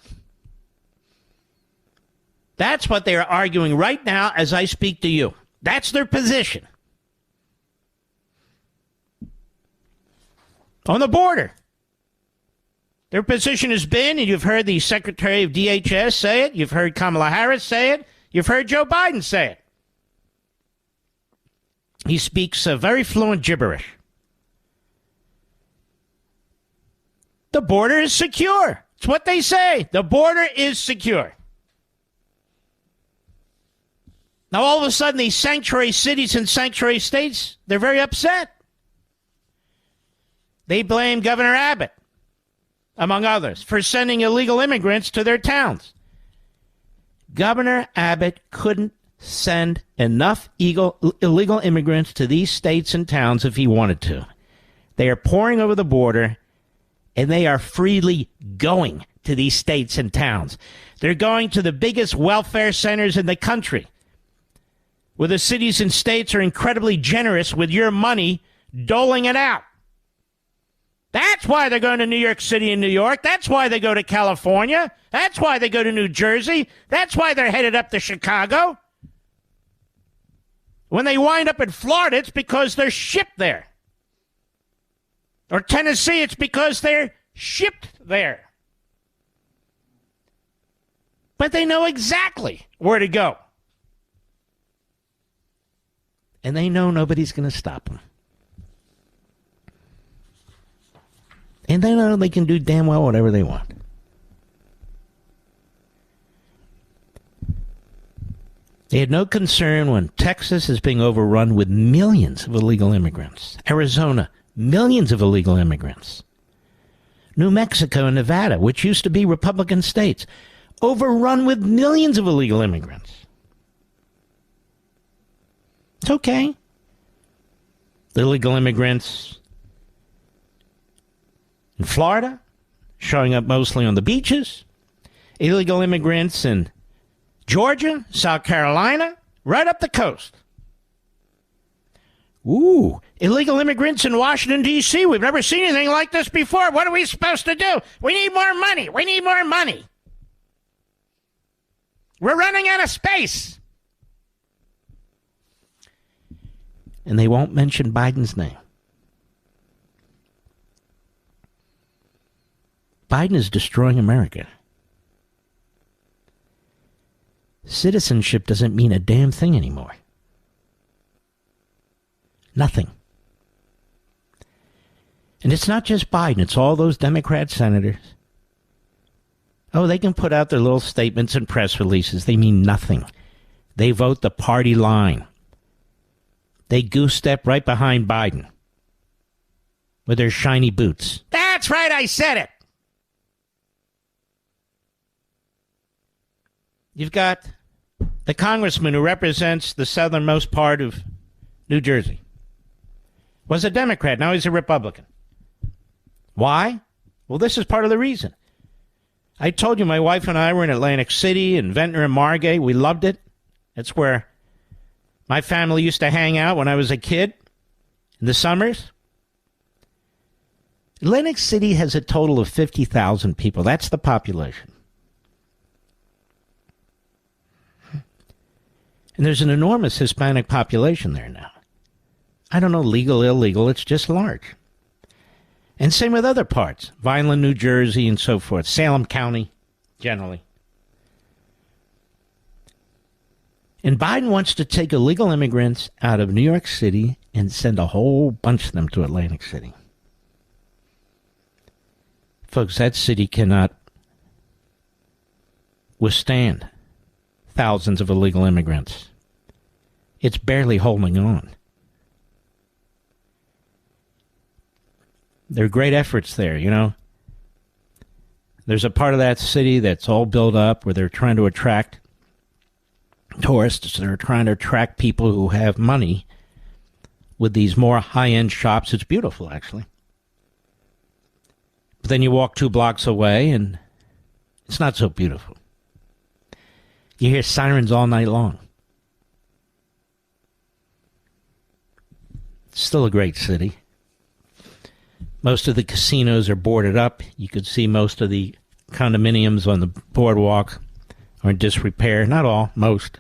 That's what they are arguing right now as I speak to you. That's their position. On the border, their position has been, and you've heard the Secretary of DHS say it, you've heard Kamala Harris say it, you've heard Joe Biden say it. He speaks very fluent gibberish. The border is secure. It's what they say. The border is secure. Now, all of a sudden, these sanctuary cities and sanctuary states, they're very upset. They blame Governor Abbott, among others, for sending illegal immigrants to their towns. Governor Abbott couldn't send enough illegal immigrants to these states and towns if he wanted to. They are pouring over the border, and they are freely going to these states and towns. They're going to the biggest welfare centers in the country, where the cities and states are incredibly generous with your money, doling it out. That's why they're going to New York City and New York. That's why they go to California. That's why they go to New Jersey. That's why they're headed up to Chicago. When they wind up in Florida, it's because they're shipped there. Or Tennessee, it's because they're shipped there. But they know exactly where to go. And they know nobody's going to stop them. And they know they can do damn well whatever they want. They had no concern when Texas is being overrun with millions of illegal immigrants. Arizona, millions of illegal immigrants. New Mexico and Nevada, which used to be Republican states, overrun with millions of illegal immigrants. It's okay. The illegal immigrants in Florida, showing up mostly on the beaches. Illegal immigrants in Georgia, South Carolina, right up the coast. Ooh, illegal immigrants in Washington, D.C. We've never seen anything like this before. What are we supposed to do? We need more money. We need more money. We're running out of space. And they won't mention Biden's name. Biden is destroying America. Citizenship doesn't mean a damn thing anymore. Nothing. And it's not just Biden, it's all those Democrat senators. Oh, they can put out their little statements and press releases. They mean nothing. They vote the party line. They goose step right behind Biden with their shiny boots. That's right, I said it. You've got the congressman who represents the southernmost part of New Jersey. Was a Democrat, now he's a Republican. Why? Well, this is part of the reason. I told you my wife and I were in Atlantic City and Ventnor and Margate. We loved it. That's where my family used to hang out when I was a kid in the summers. Atlantic City has a total of 50,000 people. That's the population. And there's an enormous Hispanic population there now. I don't know, legal, illegal, it's just large. And same with other parts, Vineland, New Jersey, and so forth, Salem County, generally. And Biden wants to take illegal immigrants out of New York City and send a whole bunch of them to Atlantic City. Folks, that city cannot withstand thousands of illegal immigrants. It's barely holding on. There are great efforts there, you know. There's a part of that city that's all built up where they're trying to attract tourists. They're trying to attract people who have money with these more high-end shops. It's beautiful, actually. But then you walk 2 blocks away, and it's not so beautiful. You hear sirens all night long. It's still a great city. Most of the casinos are boarded up. You could see most of the condominiums on the boardwalk are in disrepair. Not all, most.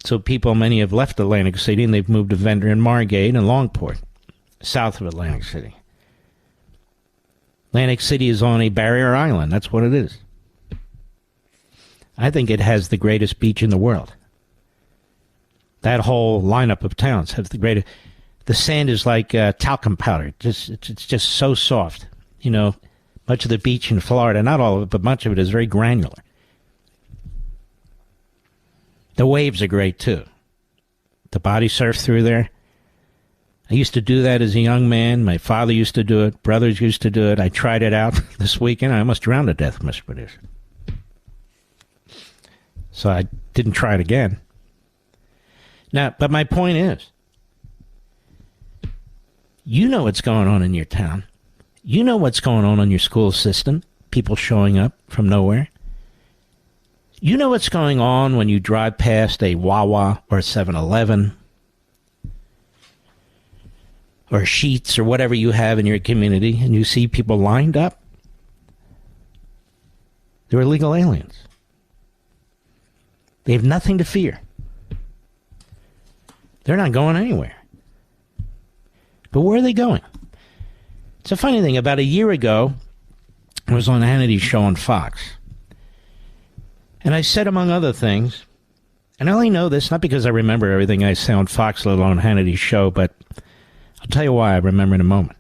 So many have left Atlantic City, and they've moved to Ventnor and Margate and Longport, south of Atlantic City. Atlantic City is on a barrier island. That's what it is. I think it has the greatest beach in the world. That whole lineup of towns have the greatest. The sand is like talcum powder. It's just so soft. You know, much of the beach in Florida, not all of it, but much of it is very granular. The waves are great, too. The body surf through there. I used to do that as a young man. My father used to do it. Brothers used to do it. I tried it out this weekend. I almost drowned to death, Mr. Producer. So I didn't try it again. Now, but my point is, you know what's going on in your town. You know what's going on in your school system. People showing up from nowhere. You know what's going on when you drive past a Wawa or a 7-Eleven or Sheetz or whatever you have in your community, and you see people lined up. They're illegal aliens. They have nothing to fear. They're not going anywhere. But where are they going? It's a funny thing. About a year ago, I was on Hannity's show on Fox. And I said, among other things, and I only know this not because I remember everything I say on Fox, let alone Hannity's show, but I'll tell you why I remember in a moment.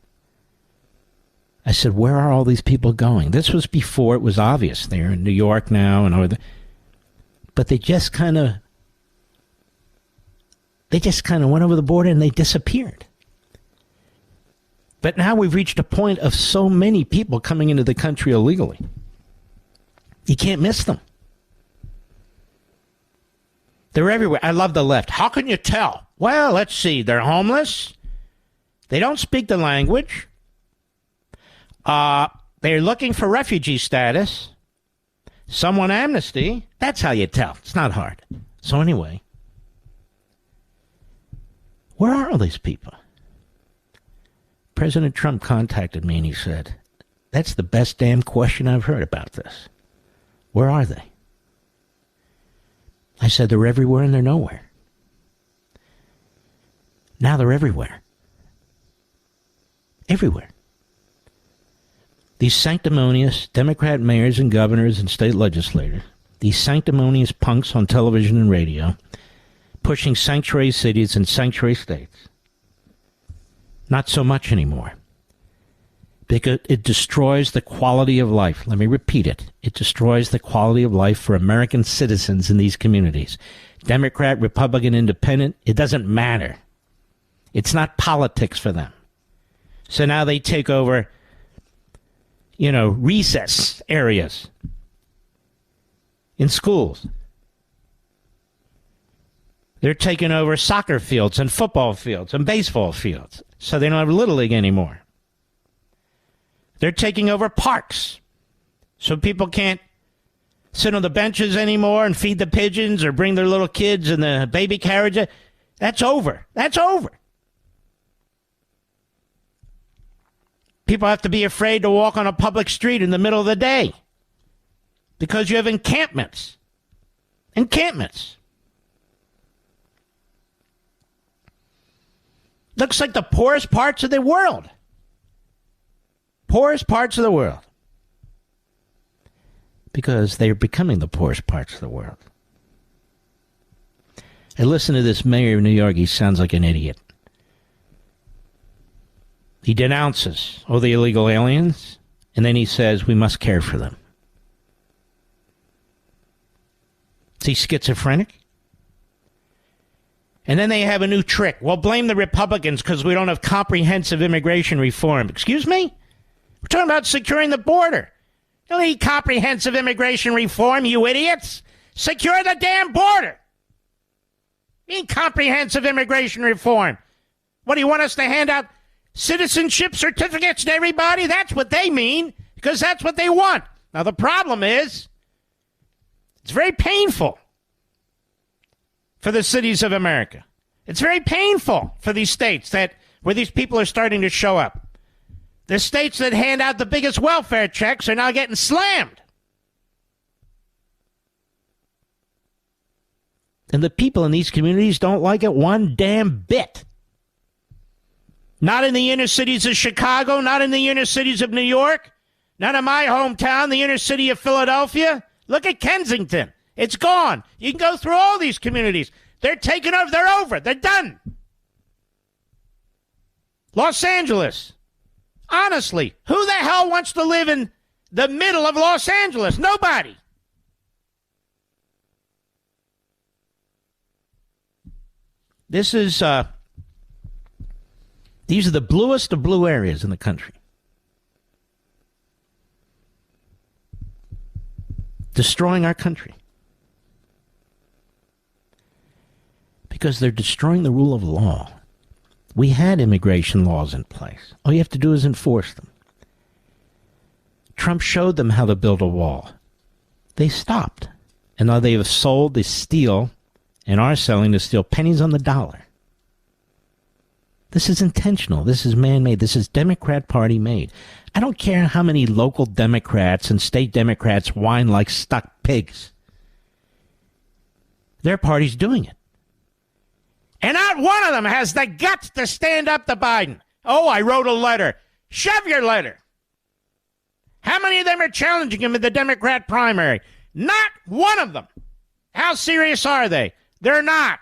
I said, where are all these people going? This was before it was obvious. They're in New York now, and but they just kind of went over the border and they disappeared. But now we've reached a point of so many people coming into the country illegally. You can't miss them. They're everywhere. I love the left. How can you tell? Well, let's see. They're homeless. They don't speak the language. They're looking for refugee status. Some want amnesty. That's how you tell. It's not hard. So anyway, where are all these people? President Trump contacted me and he said, that's the best damn question I've heard about this. Where are they? I said, they're everywhere and they're nowhere. Now they're everywhere. Everywhere. These sanctimonious Democrat mayors and governors and state legislators, these sanctimonious punks on television and radio, pushing sanctuary cities and sanctuary states. Not so much anymore. Because it destroys the quality of life. Let me repeat it. It destroys the quality of life for American citizens in these communities. Democrat, Republican, Independent, it doesn't matter. It's not politics for them. So now they take over, recess areas in schools. They're taking over soccer fields and football fields and baseball fields. So they don't have Little League anymore. They're taking over parks. So people can't sit on the benches anymore and feed the pigeons or bring their little kids in the baby carriage. That's over. That's over. People have to be afraid to walk on a public street in the middle of the day because you have encampments. Encampments. Looks like the poorest parts of the world. Poorest parts of the world. Because they're becoming the poorest parts of the world. I listen to this mayor of New York. He sounds like an idiot. He denounces all the illegal aliens, and then he says we must care for them. Is he schizophrenic? And then they have a new trick. Well, blame the Republicans because we don't have comprehensive immigration reform. Excuse me? We're talking about securing the border. You don't need comprehensive immigration reform, you idiots. Secure the damn border. You need comprehensive immigration reform. What, do you want us to hand out citizenship certificates to everybody? That's what they mean, because that's what they want. Now, the problem is, it's very painful for the cities of America. It's very painful for these states where these people are starting to show up. The states that hand out the biggest welfare checks are now getting slammed. And the people in these communities don't like it one damn bit. Not in the inner cities of Chicago, not in the inner cities of New York, not in my hometown, the inner city of Philadelphia. Look at Kensington. It's gone. You can go through all these communities. They're taken over. They're over. They're done. Los Angeles. Honestly, who the hell wants to live in the middle of Los Angeles? Nobody. These are the bluest of blue areas in the country. Destroying our country. Because they're destroying the rule of law. We had immigration laws in place. All you have to do is enforce them. Trump showed them how to build a wall. They stopped. And now they have sold, they steal, and are selling to steal pennies on the dollar. This is intentional. This is man-made. This is Democrat Party made. I don't care how many local Democrats and state Democrats whine like stuck pigs. Their party's doing it. And not one of them has the guts to stand up to Biden. Oh, I wrote a letter. Shove your letter. How many of them are challenging him in the Democrat primary? Not one of them. How serious are they? They're not.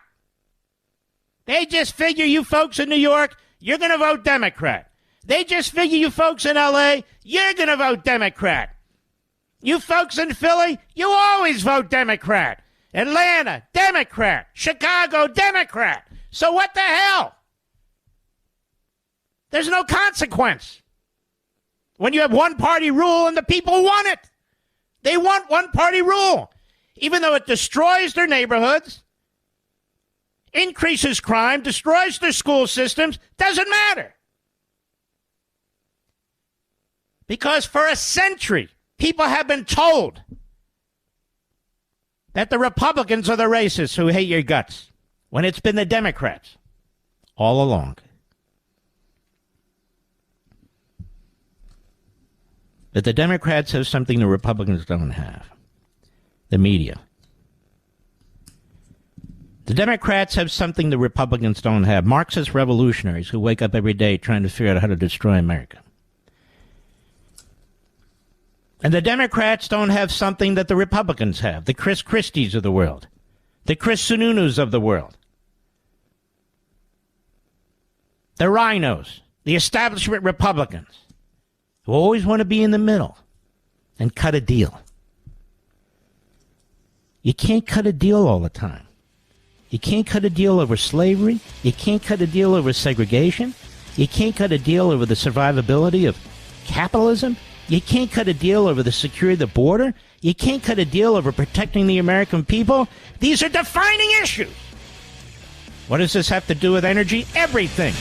They just figure you folks in New York, you're going to vote Democrat. They just figure you folks in L.A., you're going to vote Democrat. You folks in Philly, you always vote Democrat. Atlanta, Democrat. Chicago, Democrat. So what the hell? There's no consequence when you have one-party rule and the people want it. They want one-party rule, even though it destroys their neighborhoods, increases crime, destroys their school systems, doesn't matter. Because for a century, people have been told that the Republicans are the racists who hate your guts, when it's been the Democrats all along. But the Democrats have something the Republicans don't have. The media. The Democrats have something the Republicans don't have. Marxist revolutionaries who wake up every day trying to figure out how to destroy America. And the Democrats don't have something that the Republicans have. The Chris Christies of the world. The Chris Sununus of the world. The rhinos. The establishment Republicans. Who always want to be in the middle and cut a deal. You can't cut a deal all the time. You can't cut a deal over slavery. You can't cut a deal over segregation. You can't cut a deal over the survivability of capitalism. You can't cut a deal over the security of the border. You can't cut a deal over protecting the American people. These are defining issues. What does this have to do with energy? Everything.